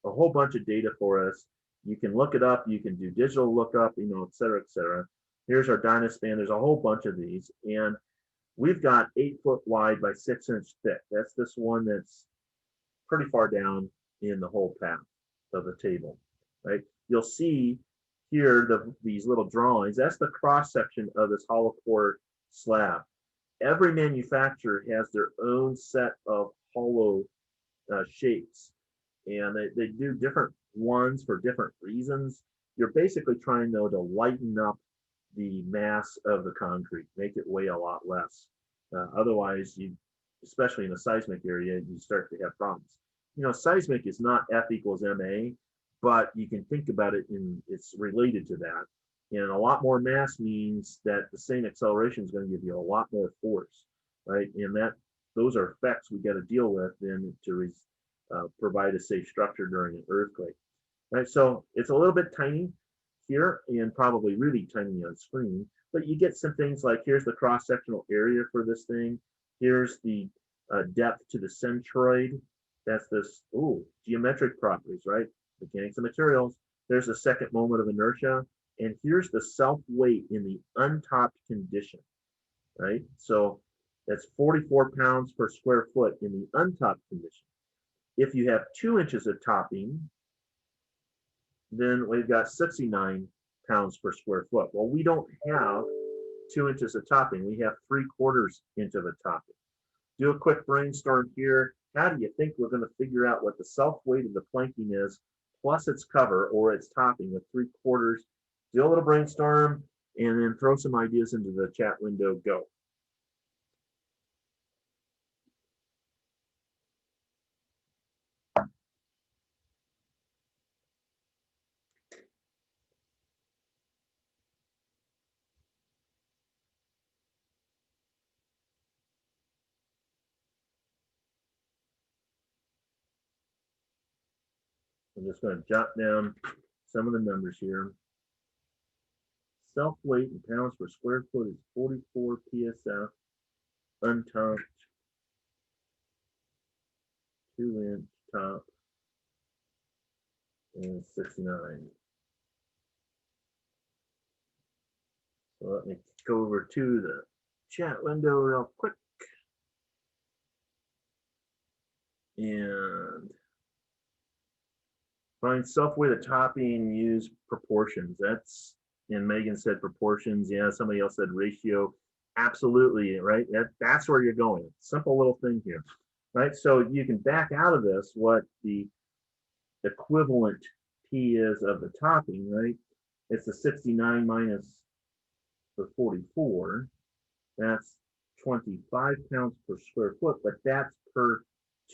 a whole bunch of data for us. You can look it up. You can do digital lookup, you know, et cetera, et cetera. Here's our Dynaspan. There's a whole bunch of these, and we've got 8 foot wide by 6 inch thick. That's this one that's pretty far down in the whole path of the table, right? You'll see here these little drawings. That's the cross section of this hollow core slab. Every manufacturer has their own set of hollow shapes, and they do different ones for different reasons. You're basically trying though to lighten up the mass of the concrete, make it weigh a lot less. Otherwise, especially in a seismic area, you start to have problems. You know, seismic is not F equals MA, but you can think about it it's related to that. And a lot more mass means that the same acceleration is going to give you a lot more force, right? And those are effects we got to deal with then to provide a safe structure during an earthquake, right? So it's a little bit tiny here and probably really tiny on screen, but you get some things like here's the cross-sectional area for this thing. Here's the depth to the centroid. That's this, geometric properties, right? Mechanics of materials. There's the second moment of inertia. And here's the self-weight in the untopped condition, right? So that's 44 pounds per square foot in the untopped condition. If you have 2 inches of topping, then we've got 69 pounds per square foot. Well, we don't have 2 inches of topping. We have 3/4 inch of a topping. Do a quick brainstorm here. How do you think we're going to figure out what the self-weight of the planking is, plus its cover or its topping with 3/4? Do a little brainstorm and then throw some ideas into the chat window. Go. I'm just going to jot down some of the numbers here. Self-weight in pounds per square foot is 44 PSF, untopped, 2-inch top, and 69. So let me go over to the chat window real quick. And find self-weight of topping, use proportions. That's, and Megan said proportions. Yeah, somebody else said ratio. Absolutely, right? That's where you're going. Simple little thing here, right? So you can back out of this what the equivalent P is of the topping, right? It's the 69 minus the 44. That's 25 pounds per square foot, but that's per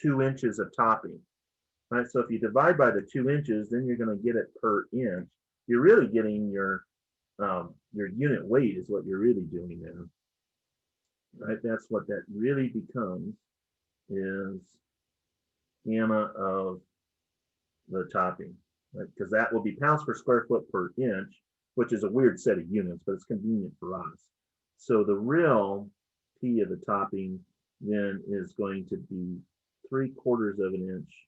2 inches of topping, right? So if you divide by the 2 inches, then you're going to get it per inch. You're really getting your unit weight is what you're really doing there, right? That's what that really becomes, is gamma of the topping, right? Because that will be pounds per square foot per inch, which is a weird set of units, but it's convenient for us. So the real P of the topping then is going to be 3/4 of an inch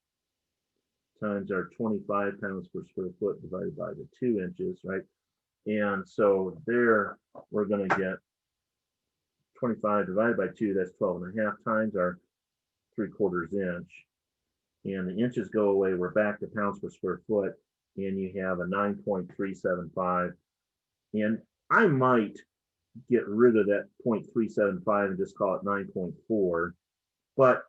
times our 25 pounds per square foot divided by the 2 inches, right? And so there we're going to get 25 divided by 2, that's 12.5 times our 3/4 inch. And the inches go away, we're back to pounds per square foot, and you have a 9.375. And I might get rid of that 0.375 and just call it 9.4. But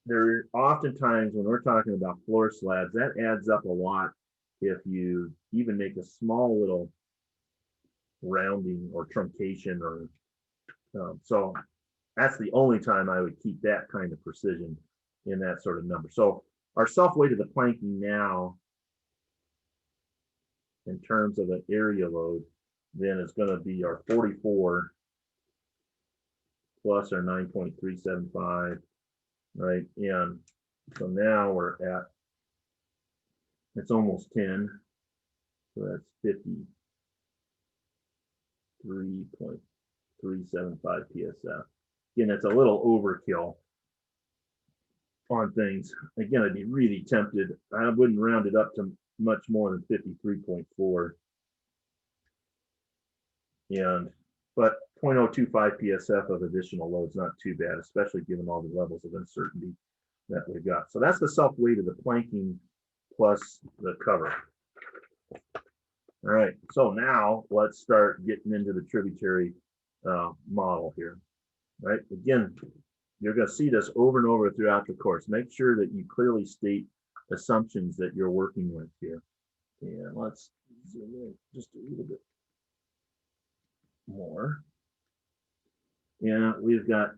there are oftentimes when we're talking about floor slabs, that adds up a lot if you even make a small little rounding or truncation, or so that's the only time I would keep that kind of precision in that sort of number. So our self-weight of the planking now in terms of an area load then is going to be our 44 plus our 9.375 right? And so now we're at, it's almost 10. So that's 53.375 PSF. Again, it's a little overkill on things. Again, I'd be really tempted. I wouldn't round it up to much more than 53.4. But 0.025 PSF of additional load is not too bad, especially given all the levels of uncertainty that we've got. So that's the self weight of the planking plus the cover. All right, so now let's start getting into the tributary model here. Right, again, you're going to see this over and over throughout the course. Make sure that you clearly state assumptions that you're working with here. And let's zoom in just a little bit more. Yeah, we've got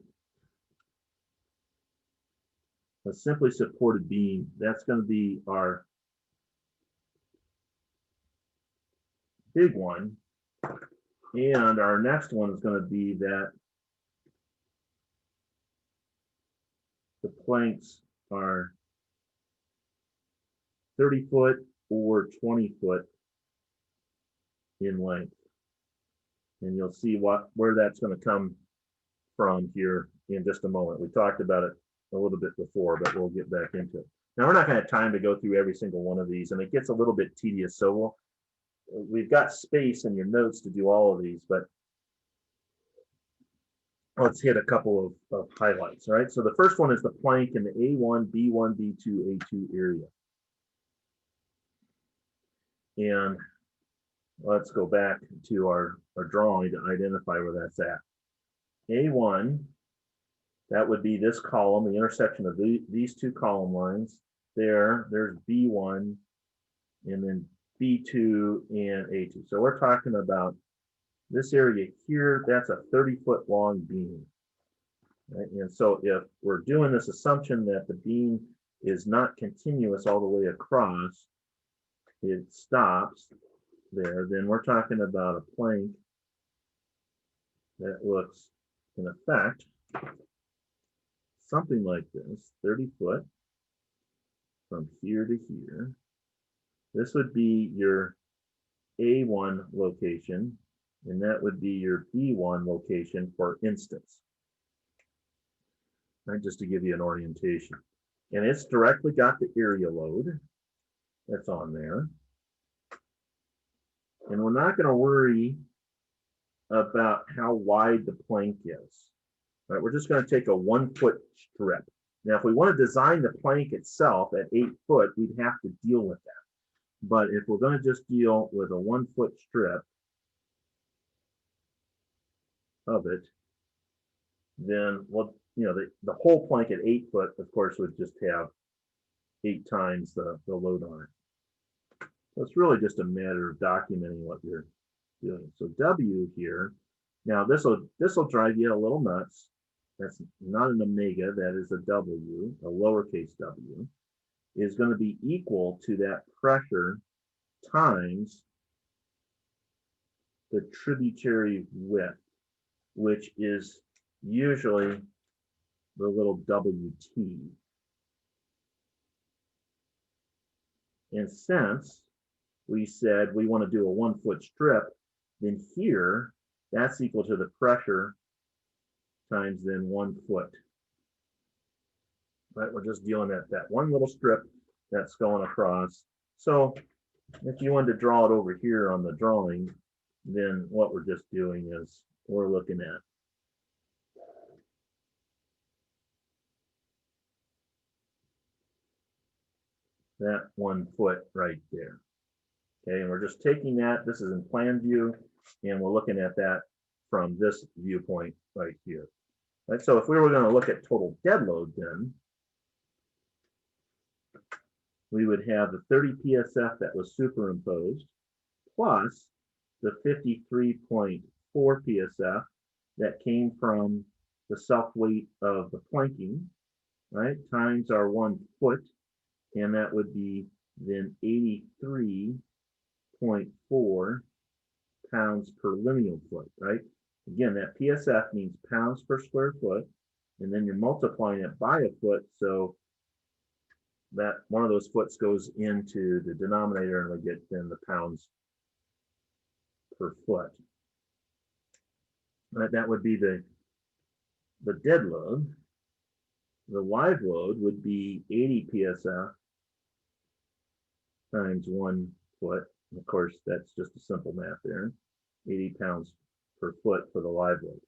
a simply supported beam. That's going to be our big one. And our next one is going to be that the planks are 30 foot or 20 foot in length. And you'll see where that's going to come from here in just a moment. We talked about it a little bit before, but we'll get back into it. Now, we're not going to have time to go through every single one of these, and it gets a little bit tedious. So we've got space in your notes to do all of these, but let's hit a couple of highlights. All right, so the first one is the plank in the A1, B1, B2, A2 area. And let's go back to our drawing to identify where that's at. A1, that would be this column, the intersection of these two column lines. There's B1, and then B2 and A2. So we're talking about this area here, that's a 30-foot long beam. Right? And so if we're doing this assumption that the beam is not continuous all the way across, it stops there, then we're talking about a plank that looks, in effect, something like this, 30 foot from here to here. This would be your A1 location, and that would be your B1 location, for instance. Right, just to give you an orientation. And it's directly got the area load that's on there. And we're not going to worry about how wide the plank is. Right, we're just going to take a 1 foot strip. Now, if we want to design the plank itself at 8 foot, we'd have to deal with that. But if we're going to just deal with a 1 foot strip of it, then, well, you know, the whole plank at 8 foot, of course, would just have 8 times the load on it. So it's really just a matter of documenting what you're doing. So W here, now this will drive you a little nuts. That's not an omega, that is a W, a lowercase w, is going to be equal to that pressure times the tributary width, which is usually the little WT. And since we said we want to do a 1 foot strip, then here that's equal to the pressure times then 1 foot. Right, we're just dealing at that one little strip that's going across. So if you wanted to draw it over here on the drawing, then what we're just doing is we're looking at that 1 foot right there. Okay, and we're just taking that, this is in plan view, and we're looking at that from this viewpoint right here. Right, so if we were going to look at total dead load, then we would have the 30 PSF that was superimposed plus the 53.4 PSF that came from the self weight of the planking, right, times our 1 foot, and that would be then 83.4 pounds per lineal foot, right? Again, that PSF means pounds per square foot. and then you're multiplying it by a foot, so that one of those foots goes into the denominator, and we get then the pounds per foot. Right, that would be the dead load. The live load would be 80 psi times 1 foot. And of course, that's just a simple math there. 80 pounds per foot for the live load.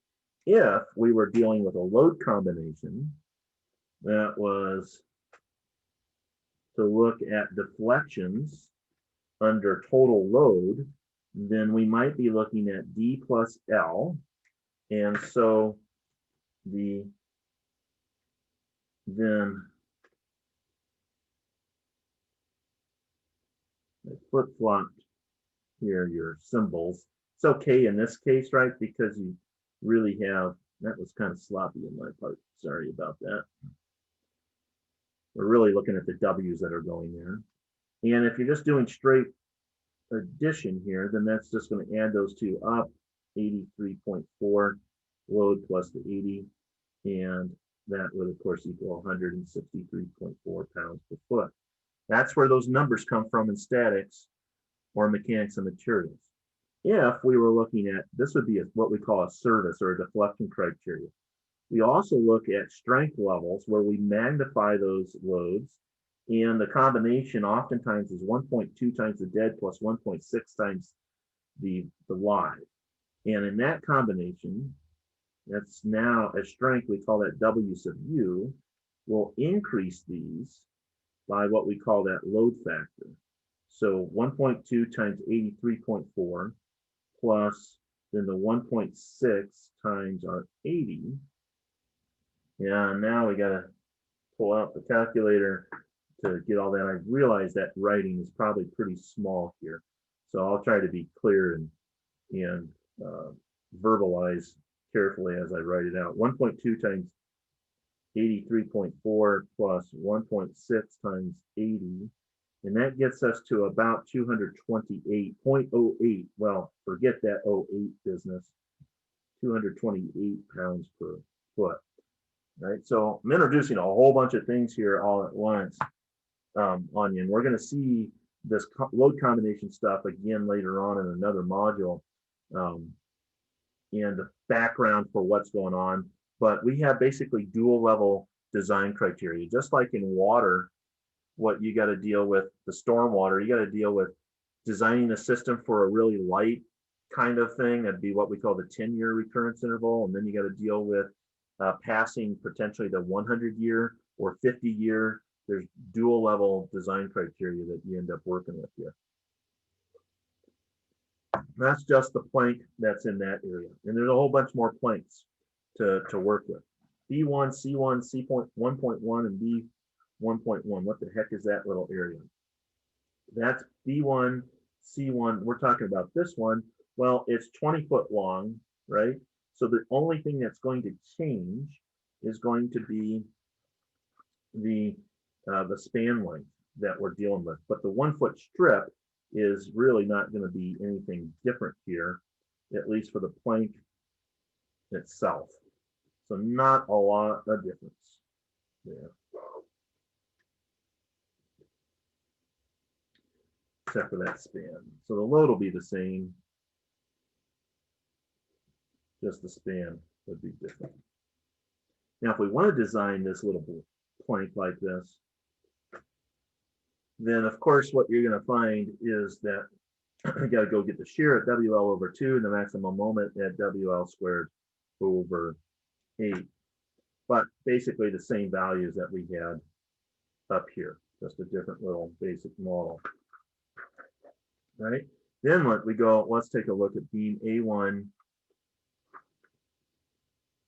If we were dealing with a load combination, that was to look at deflections under total load, then we might be looking at D plus L. And so then I flip-flopped here your symbols. It's okay in this case, right? Because you really have, that was kind of sloppy in my part. Sorry about that. We're really looking at the W's that are going there. And if you're just doing straight addition here, then that's just going to add those two up, 83.4 load plus the 80. And that would, of course, equal 163.4 pounds per foot. That's where those numbers come from in statics or mechanics of materials. If we were looking at, this would be what we call a service or a deflection criteria. We also look at strength levels where we magnify those loads, and the combination oftentimes is 1.2 times the dead plus 1.6 times the live. And in that combination, that's now a strength, we call that W sub U, will increase these by what we call that load factor. So 1.2 times 83.4 plus then the 1.6 times our 80. Yeah, now we got to pull out the calculator to get all that. I realize that writing is probably pretty small here, so I'll try to be clear and verbalize carefully as I write it out. 1.2 times 83.4 plus 1.6 times 80, and that gets us to about 228.08. Well, forget that 08 business. 228 pounds per foot. Right, so I'm introducing a whole bunch of things here all at once on you, and we're going to see this load combination stuff again later on in another module, and the background for what's going on. But we have basically dual level design criteria, just like in water. What you got to deal with the storm water, you got to deal with designing a system for a really light kind of thing. That'd be what we call the 10-year recurrence interval, and then you got to deal with passing potentially the 100-year or 50-year. There's dual level design criteria that you end up working with here. That's just the plank that's in that area. And there's a whole bunch more planks to work with. B1, C1, C.1.1, and B1.1. What the heck is that little area? That's B1, C1. We're talking about this one. Well, it's 20 foot long, right? So the only thing that's going to change is going to be the span length that we're dealing with. But the 1 foot strip is really not going to be anything different here, at least for the plank itself. So not a lot of difference there. Except for that span. So the load will be the same. Just the span would be different. Now, if we want to design this little plank like this, then of course what you're going to find is that you got to go get the shear at WL over 2 and the maximum moment at WL squared over 8. But basically the same values that we had up here, just a different little basic model. Right? Then we go, let's take a look at beam A1,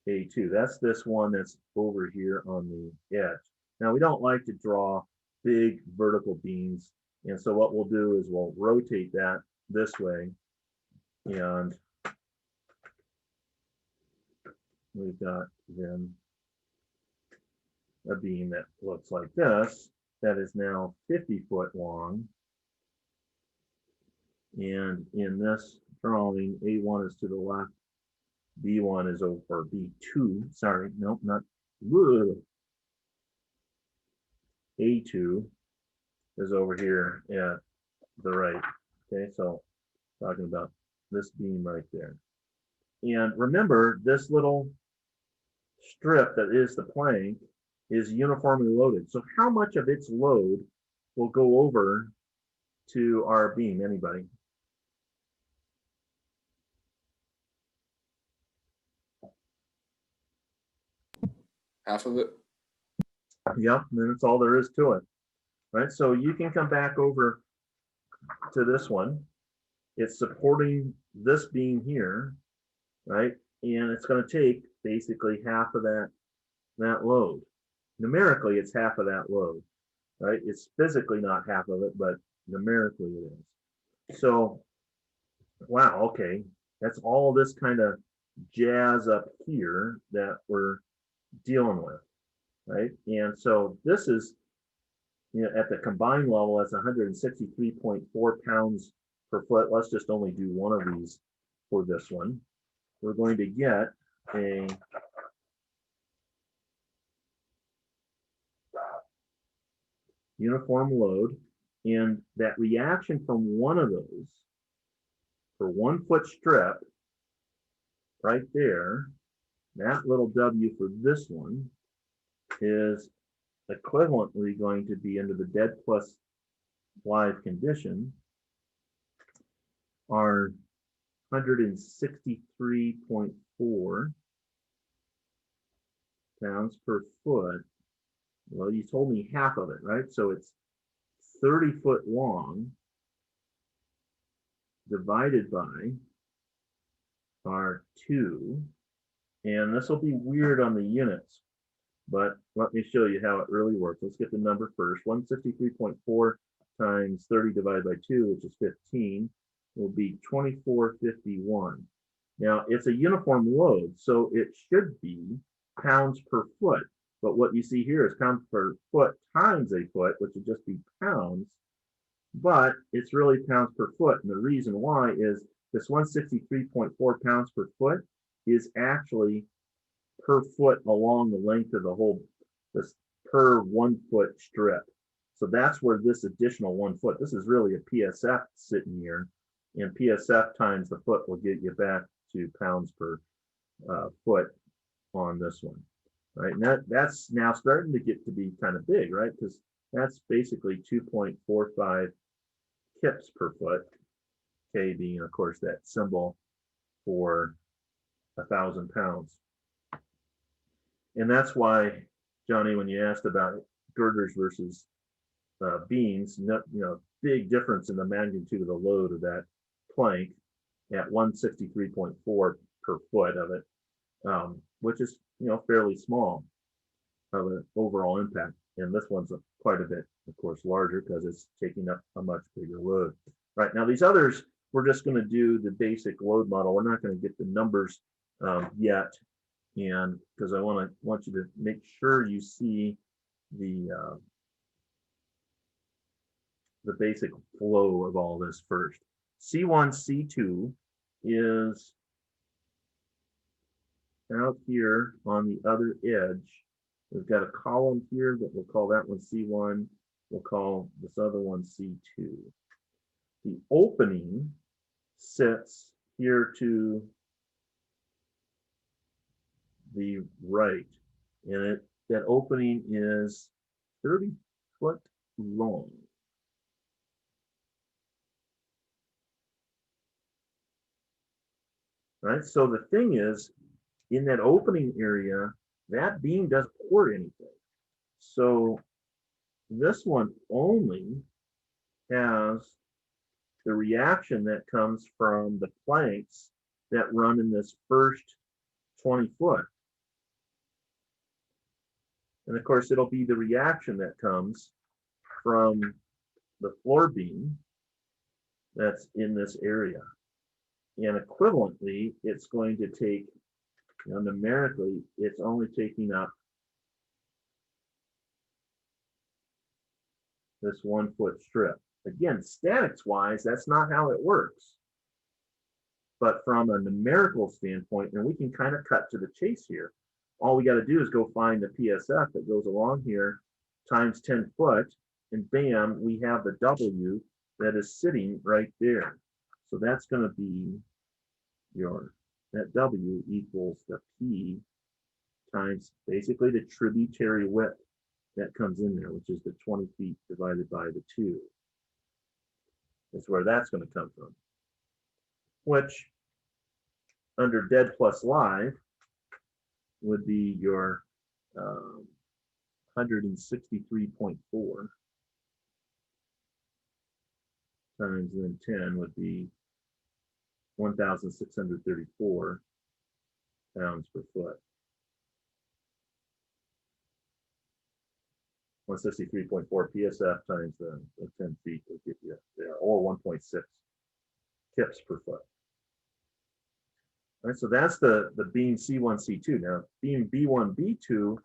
A2. That's this one that's over here on the edge. Now we don't like to draw big vertical beams, and so what we'll do is we'll rotate that this way, and we've got then a beam that looks like this that is now 50 foot long. And in this drawing, A1 is to the left, B1 is over, or B2, sorry, nope, not A2 is over here at the right. Okay, so talking about this beam right there. And remember, this little strip that is the plank is uniformly loaded. So how much of its load will go over to our beam? Anybody? Half of it. Yep, and that's all there is to it. Right, so you can come back over to this one. It's supporting this beam here, right? And it's going to take basically half of that load. Numerically, it's half of that load, right? It's physically not half of it, but numerically it is. So, wow, okay, that's all this kind of jazz up here that we're dealing with, right? And so this is, you know, at the combined level, that's 163.4 pounds per foot. Let's just only do one of these for this one. We're going to get a uniform load, and that reaction from one of those for 1 foot strip right there, that little W for this one is equivalently going to be under the dead plus live condition are 163.4 pounds per foot. Well, you told me half of it, right? So it's 30 foot long divided by our 2. And this will be weird on the units, but let me show you how it really works. Let's get the number first. 163.4 times 30 divided by 2, which is 15, will be 2451. Now, it's a uniform load, so it should be pounds per foot. But what you see here is pounds per foot times a foot, which would just be pounds, but it's really pounds per foot. And the reason why is this 163.4 pounds per foot is actually per foot along the length of the whole, this per 1 foot strip. So that's where this additional 1 foot, this is really a PSF sitting here, and PSF times the foot will get you back to pounds per foot on this one, right? And that's now starting to get to be kind of big, right? Because that's basically 2.45 kips per foot, K being, of course, that symbol for 1,000 pounds. And that's why, Johnny, when you asked about girders versus beams, big difference in the magnitude of the load of that plank at 163.4 per foot of it, which is, fairly small of an overall impact. And this one's quite a bit, of course, larger because it's taking up a much bigger load. Right, now these others, we're just going to do the basic load model. We're not going to get the numbers yet, and because I want you to make sure you see the basic flow of all this first. C1, C2 is out here on the other edge. We've got a column here that we'll call that one C1. We'll call this other one C2. The opening sits here to the right, and that opening is 30 foot long. Right, so the thing is, in that opening area, that beam doesn't support anything. So this one only has the reaction that comes from the planks that run in this first 20 foot. And of course, it'll be the reaction that comes from the floor beam that's in this area. And equivalently, it's going to take, numerically, it's only taking up this 1 foot strip. Again, statics wise, that's not how it works. But from a numerical standpoint, and we can kind of cut to the chase here, all we got to do is go find the PSF that goes along here times 10 foot, and bam, we have the W that is sitting right there. So that's going to be that W equals the P times basically the tributary width that comes in there, which is the 20 feet divided by the 2. That's where that's going to come from. Which, under dead plus live, would be your 163.4 times then 10 would be 1,634 pounds per foot. 163.4 PSF times the 10 feet will get you there, or 1.6 kips per foot. All right, so that's the beam C1, C2. Now, beam B1, B2,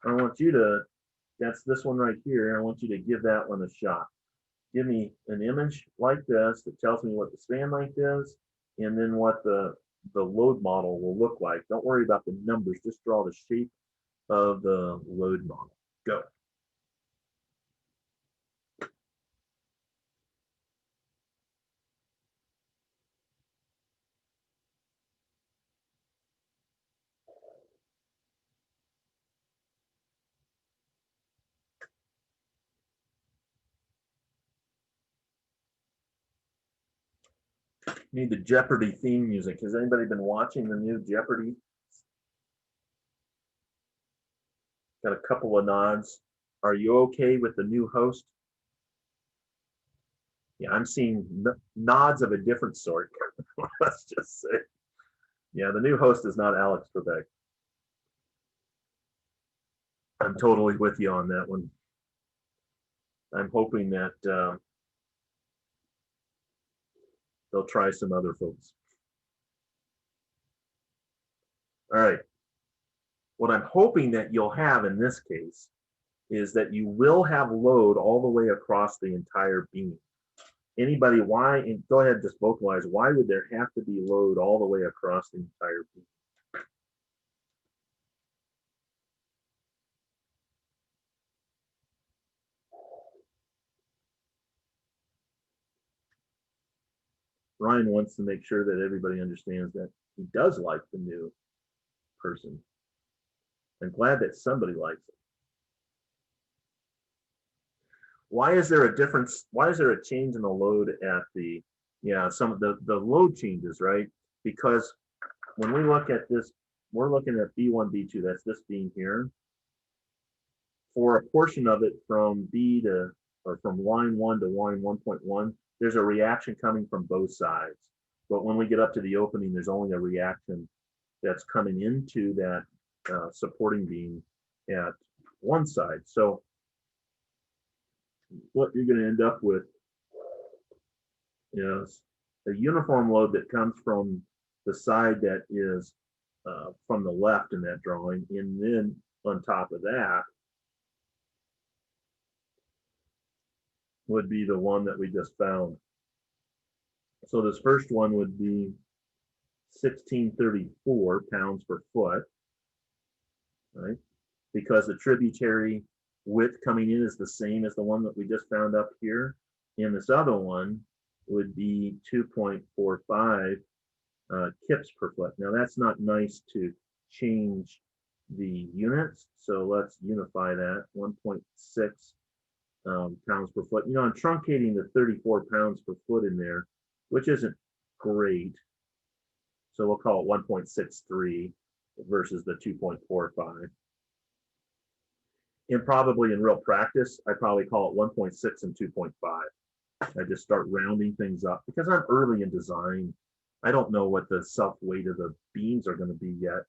I want you to, that's this one right here. I want you to give that one a shot. Give me an image like this that tells me what the span length is, and then what the load model will look like. Don't worry about the numbers, just draw the shape of the load model. Go. Need the Jeopardy theme music. Has anybody been watching the new Jeopardy? Got a couple of nods. Are you okay with the new host? Yeah, I'm seeing nods of a different sort. Let's just say. Yeah, the new host is not Alex Trebek. I'm totally with you on that one. I'm hoping that they'll try some other folks. All right. What I'm hoping that you'll have in this case is that you will have load all the way across the entire beam. Anybody, why, and go ahead and just vocalize, why would there have to be load all the way across the entire beam? Ryan wants to make sure that everybody understands that he does like the new person. I'm glad that somebody likes it. Why is there a difference? Why is there a change in the load at the, yeah, some of the load changes, right? Because when we look at this, we're looking at B1, B2, that's this beam here. For a portion of it from B to, or from line 1 to line 1.1, there's a reaction coming from both sides. But when we get up to the opening, there's only a reaction that's coming into that supporting beam at one side. So what you're going to end up with is a uniform load that comes from the side that is from the left in that drawing, and then on top of that would be the one that we just found. So this first one would be 1634 pounds per foot, right? Because the tributary width coming in is the same as the one that we just found up here. And this other one would be 2.45 kips per foot. Now that's not nice to change the units, so let's unify that. 1.6 pounds per foot. You know, I'm truncating the 34 pounds per foot in there, which isn't great. So we'll call it 1.63 versus the 2.45. And probably in real practice, I probably call it 1.6 and 2.5. I just start rounding things up because I'm early in design. I don't know what the self-weight of the beams are going to be yet.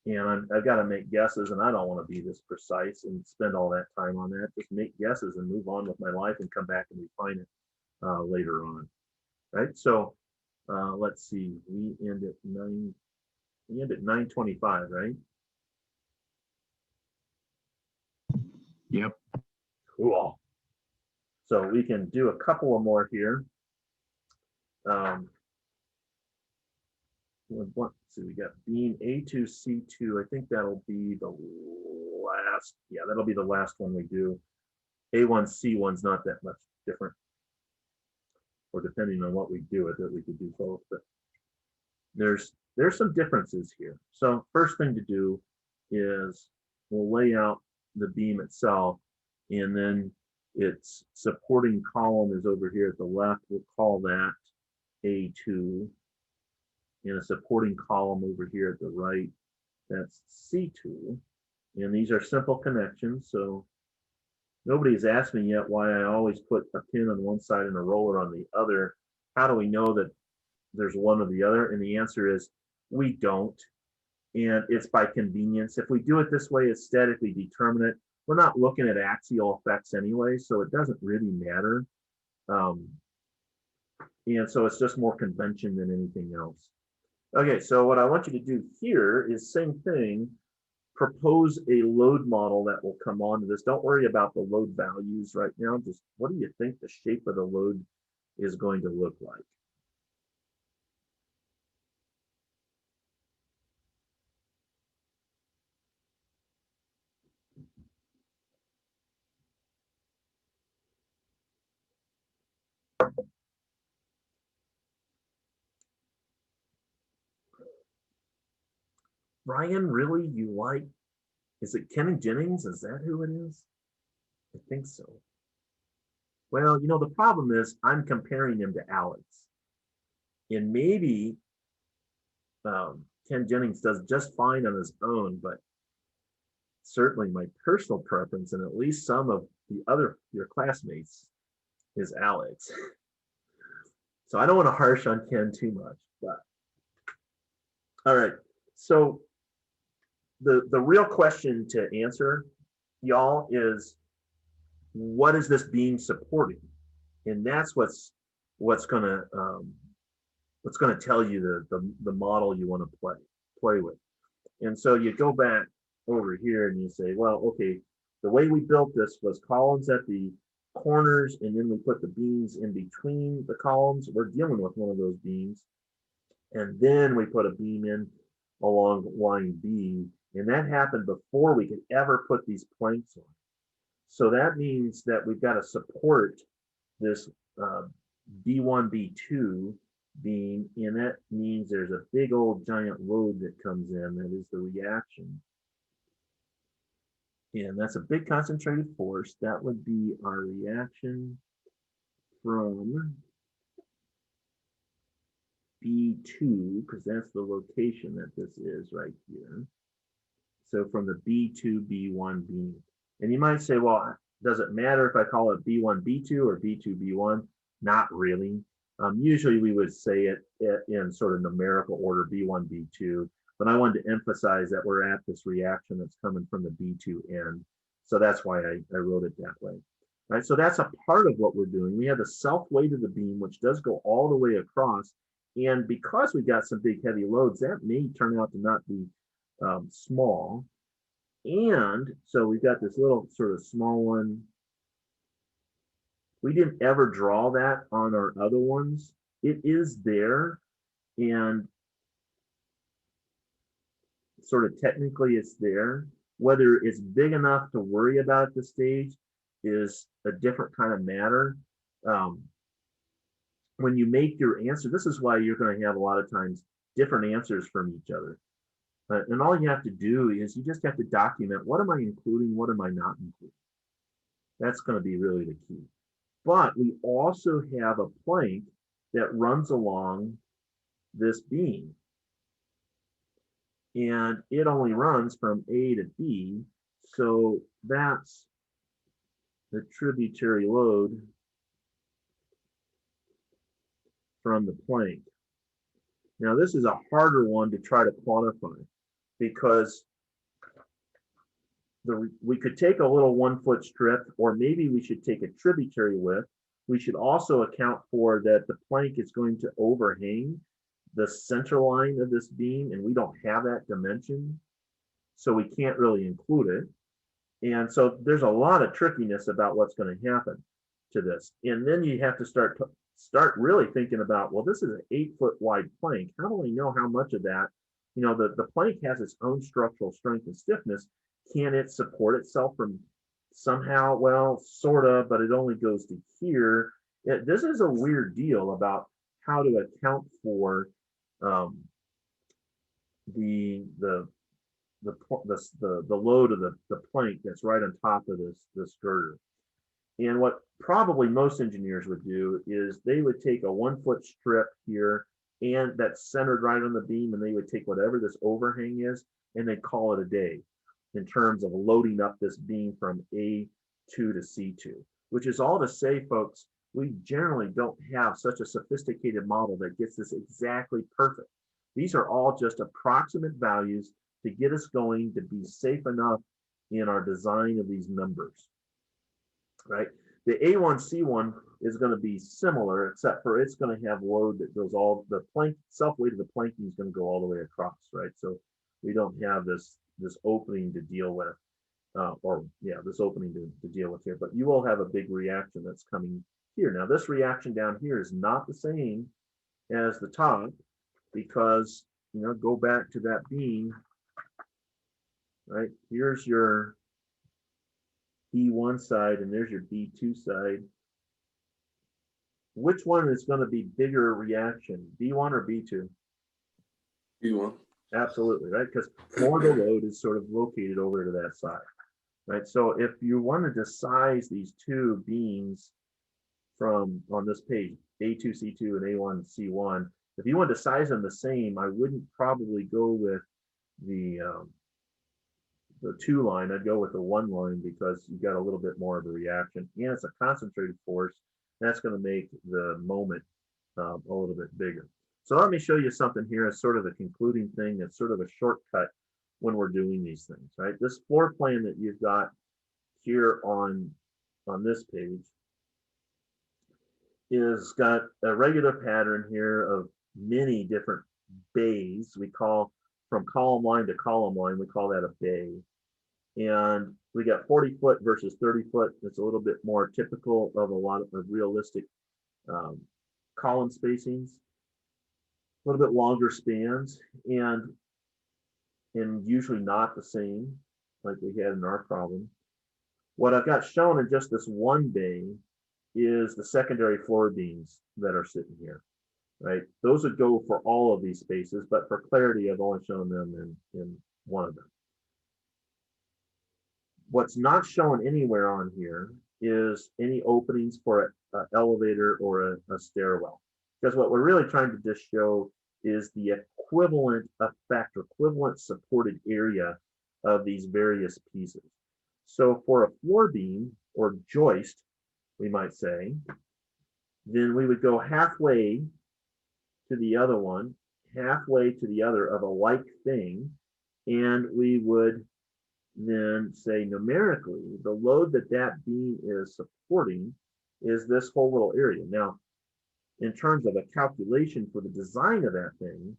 And I've got to make guesses, and I don't want to be this precise and spend all that time on that. Just make guesses and move on with my life and come back and refine it later on. Right? So let's see. We end at 9:25, right? Yep. Cool. So we can do a couple of more here. So we got beam A2, C2. I think that'll be the last. Yeah, that'll be the last one we do. A1, C1's not that much different. Or depending on what we do with it, we could do both. But there's some differences here. So first thing to do is we'll lay out the beam itself, and then its supporting column is over here at the left. We'll call that A2. And a supporting column over here at the right, that's C2. And these are simple connections, so nobody's asked me yet why I always put a pin on one side and a roller on the other. How do we know that there's one or the other? And the answer is we don't. And it's by convenience. If we do it this way, it's statically determinate. We're not looking at axial effects anyway, so it doesn't really matter. And so it's just more convention than anything else. Okay, so what I want you to do here is same thing, propose a load model that will come onto this. Don't worry about the load values right now. Just what do you think the shape of the load is going to look like? Brian, really, you like, is it Kenny Jennings? Is that who it is? I think so. Well, you know, the problem is I'm comparing him to Alex. And maybe Ken Jennings does just fine on his own, but certainly my personal preference, and at least some of your classmates, is Alex. So I don't want to harsh on Ken too much, but all right. So the real question to answer, y'all, is what is this beam supporting? And that's what's gonna tell you the model you want to play with. And so you go back over here and you say, well, okay, the way we built this was columns at the corners, and then we put the beams in between the columns. We're dealing with one of those beams. And then we put a beam in along line B. And that happened before we could ever put these planks on. So that means that we've got to support this B1, B2 beam, and that means there's a big old giant load that comes in. That is the reaction. And that's a big concentrated force. That would be our reaction from B2, because that's the location that this is right here. So from the B2, B1 beam. And you might say, well, does it matter if I call it B1, B2 or B2, B1? Not really. Usually we would say it in sort of numerical order, B1, B2, but I wanted to emphasize that we're at this reaction that's coming from the B2 end. So that's why I wrote it that way. All right, so that's a part of what we're doing. We have the self weight of the beam, which does go all the way across. And because we got some big heavy loads, that may turn out to not be small. And so we've got this little sort of small one. We didn't ever draw that on our other ones. It is there, and sort of technically it's there. Whether it's big enough to worry about at this stage is a different kind of matter. When you make your answer, this is why you're going to have a lot of times different answers from each other. And all you have to do is you just have to document, what am I including, what am I not including? That's going to be really the key. But we also have a plank that runs along this beam. And it only runs from A to B. So that's the tributary load from the plank. Now, this is a harder one to try to quantify, because we could take a little 1 foot strip, or maybe we should take a tributary width. We should also account for that the plank is going to overhang the center line of this beam, and we don't have that dimension, so we can't really include it. And so there's a lot of trickiness about what's going to happen to this. And then you have to start really thinking about, well, this is an 8 foot wide plank. How do I know how much of that you know, the plank has its own structural strength and stiffness. Can it support itself from somehow? Well, sort of, but it only goes to here. This is a weird deal about how to account for um, the load of the plank that's right on top of this girder. And what probably most engineers would do is they would take a 1 foot strip here and that's centered right on the beam, and they would take whatever this overhang is and they call it a day in terms of loading up this beam from A2 to C2, which is all to say, folks, we generally don't have such a sophisticated model that gets this exactly perfect. These are all just approximate values to get us going to be safe enough in our design of these members, right? The A1C1 is going to be similar, except for it's going to have load that goes all the plank, self-weight of the planking is going to go all the way across, right? So we don't have this opening to deal with, this opening to deal with here, but you will have a big reaction that's coming here. Now this reaction down here is not the same as the top, because, you know, go back to that beam, right? Here's your B1 side and there's your B2 side. Which one is going to be bigger reaction, B1 or B2? B1. Absolutely, right? Because more of the load is sort of located over to that side, right? So if you wanted to size these two beams from on this page, A2C2 and A1C1, if you wanted to size them the same, I wouldn't probably go with the 2 line. I'd go with the 1 line because you got a little bit more of a reaction, and it's a concentrated force. That's going to make the moment a little bit bigger. So let me show you something here as sort of a concluding thing that's sort of a shortcut when we're doing these things, right? This floor plan that you've got here on this page is got a regular pattern here of many different bays. We call from column line to column line, we call that a bay. And we got 40 foot versus 30 foot. It's a little bit more typical of a lot of realistic column spacings, a little bit longer spans, and usually not the same like we had in our problem. What I've got shown in just this one bay is the secondary floor beams that are sitting here, right? Those would go for all of these spaces, but for clarity, I've only shown them in one of them. What's not shown anywhere on here is any openings for an elevator or a stairwell, because what we're really trying to just show is the equivalent effect, equivalent supported area of these various pieces. So for a floor beam or joist, we might say, then we would go halfway to the other one, halfway to the other of a like thing, and we would then say numerically the load that that beam is supporting is this whole little area. Now, in terms of a calculation for the design of that thing,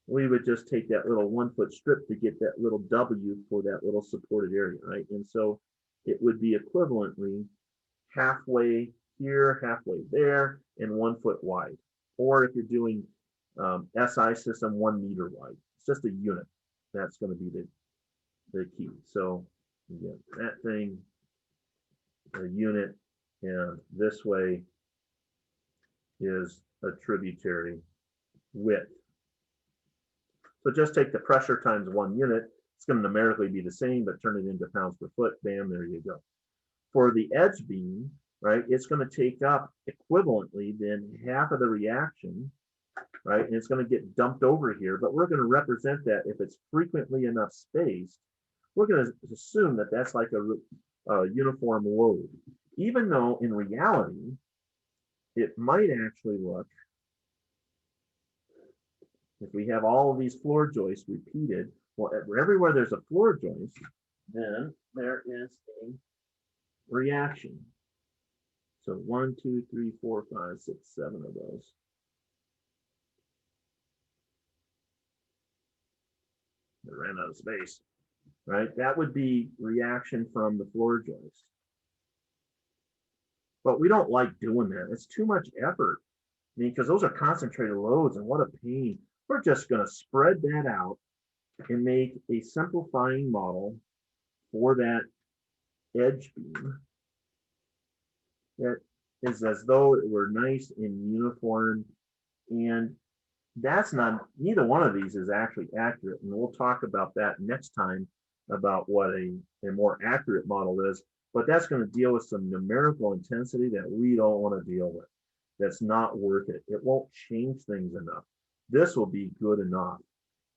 we would just take that little 1 foot strip to get that little W for that little supported area, right? And so it would be equivalently halfway here, halfway there, and 1 foot wide. Or if you're doing SI system, 1 meter wide. It's just a unit. That's going to be the key. So again, that thing, a unit, and this way is a tributary width. So just take the pressure times 1 unit. It's going to numerically be the same, but turn it into pounds per foot. Bam, there you go. For the edge beam, right, it's going to take up equivalently then half of the reaction, right? And it's going to get dumped over here, but we're going to represent that if it's frequently enough spaced, we're going to assume that that's like a uniform load, even though in reality, it might actually look, if we have all of these floor joists repeated, well, everywhere there's a floor joist, then there is a reaction. So 1, 2, 3, 4, 5, 6, 7 of those. I ran out of space, right? That would be reaction from the floor joist. But we don't like doing that. It's too much effort. I mean, because those are concentrated loads, and what a pain. We're just going to spread that out and make a simplifying model for that edge beam that is as though it were nice and uniform. And that's not, neither one of these is actually accurate. And we'll talk about that next time about what a more accurate model is. But that's going to deal with some numerical intensity that we don't want to deal with. That's not worth it. It won't change things enough. This will be good enough.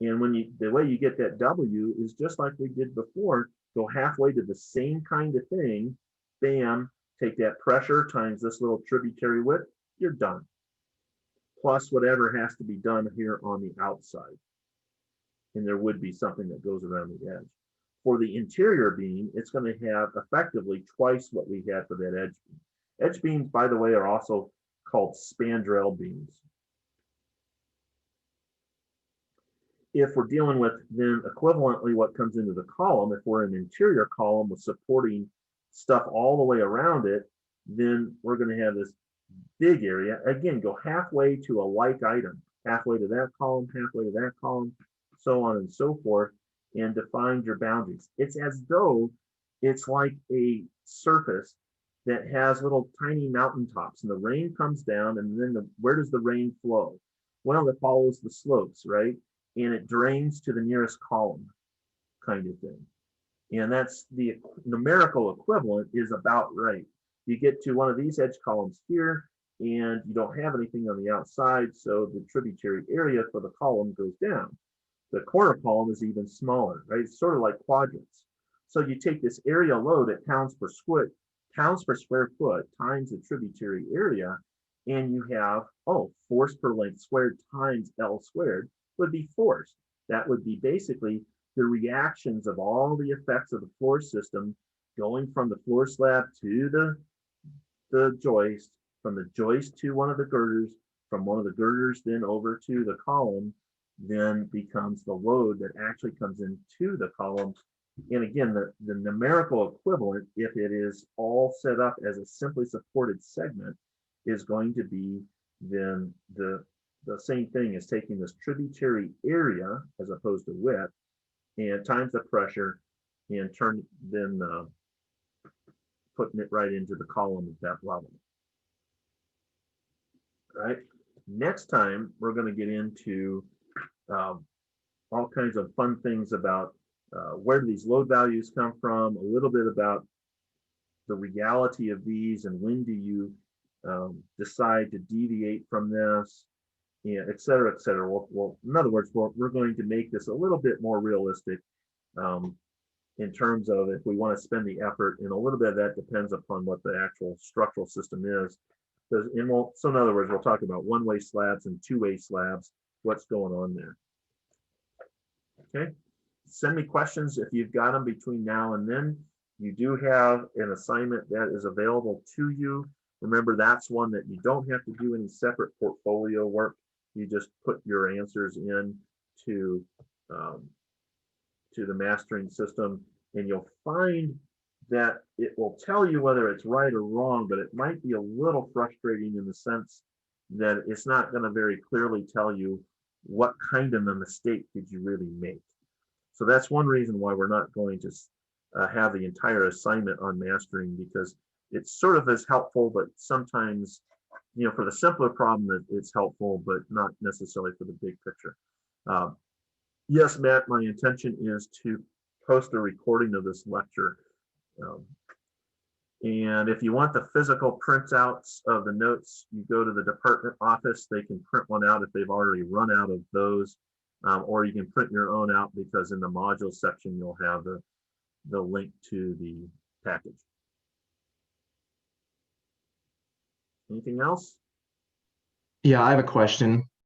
And when you, the way you get that W is just like we did before, go halfway to the same kind of thing, bam, take that pressure times this little tributary width, you're done. Plus whatever has to be done here on the outside. And there would be something that goes around the edge. For the interior beam, it's going to have effectively twice what we had for that edge beam. Edge beams, by the way, are also called spandrel beams. If we're dealing with then equivalently what comes into the column, if we're an interior column with supporting stuff all the way around it, then we're going to have this big area. Again, go halfway to a like item, halfway to that column, halfway to that column, so on and so forth, and define your boundaries. It's as though it's like a surface that has little tiny mountaintops, and the rain comes down, and then where does the rain flow? Well, it follows the slopes, right? And it drains to the nearest column, kind of thing. And that's the numerical equivalent is about right. You get to one of these edge columns here, and you don't have anything on the outside, so the tributary area for the column goes down. The corner column is even smaller, right? It's sort of like quadrants. So you take this area load at pounds per square foot times the tributary area, and you have, oh, force per length squared times L squared would be force. That would be basically the reactions of all the effects of the floor system going from the floor slab to the joist, from the joist to one of the girders, from one of the girders then over to the column, then becomes the load that actually comes into the column. And again, the numerical equivalent, if it is all set up as a simply supported segment, is going to be then the same thing as taking this tributary area as opposed to width and times the pressure and putting it right into the column at that level. All right. Next time, we're going to get into all kinds of fun things about where do these load values come from, a little bit about the reality of these and when do you decide to deviate from this, et cetera, et cetera. Well, in other words, we're going to make this a little bit more realistic in terms of if we want to spend the effort, and a little bit of that depends upon what the actual structural system is. So in other words, we'll talk about one-way slabs and two-way slabs, what's going on there. Okay, send me questions if you've got them between now and then. You do have an assignment that is available to you. Remember, that's one that you don't have to do any separate portfolio work. You just put your answers in to the mastering system, and you'll find that it will tell you whether it's right or wrong, but it might be a little frustrating in the sense that it's not going to very clearly tell you what kind of a mistake did you really make. So that's one reason why we're not going to have the entire assignment on mastering, because it's sort of as helpful, but sometimes, you know, for the simpler problem, it's helpful, but not necessarily for the big picture. Yes, Matt, my intention is to post a recording of this lecture. And if you want the physical printouts of the notes, you go to the department office. They can print one out if they've already run out of those, or you can print your own out, because in the module section, you'll have the link to the package. Anything else? Yeah, I have a question.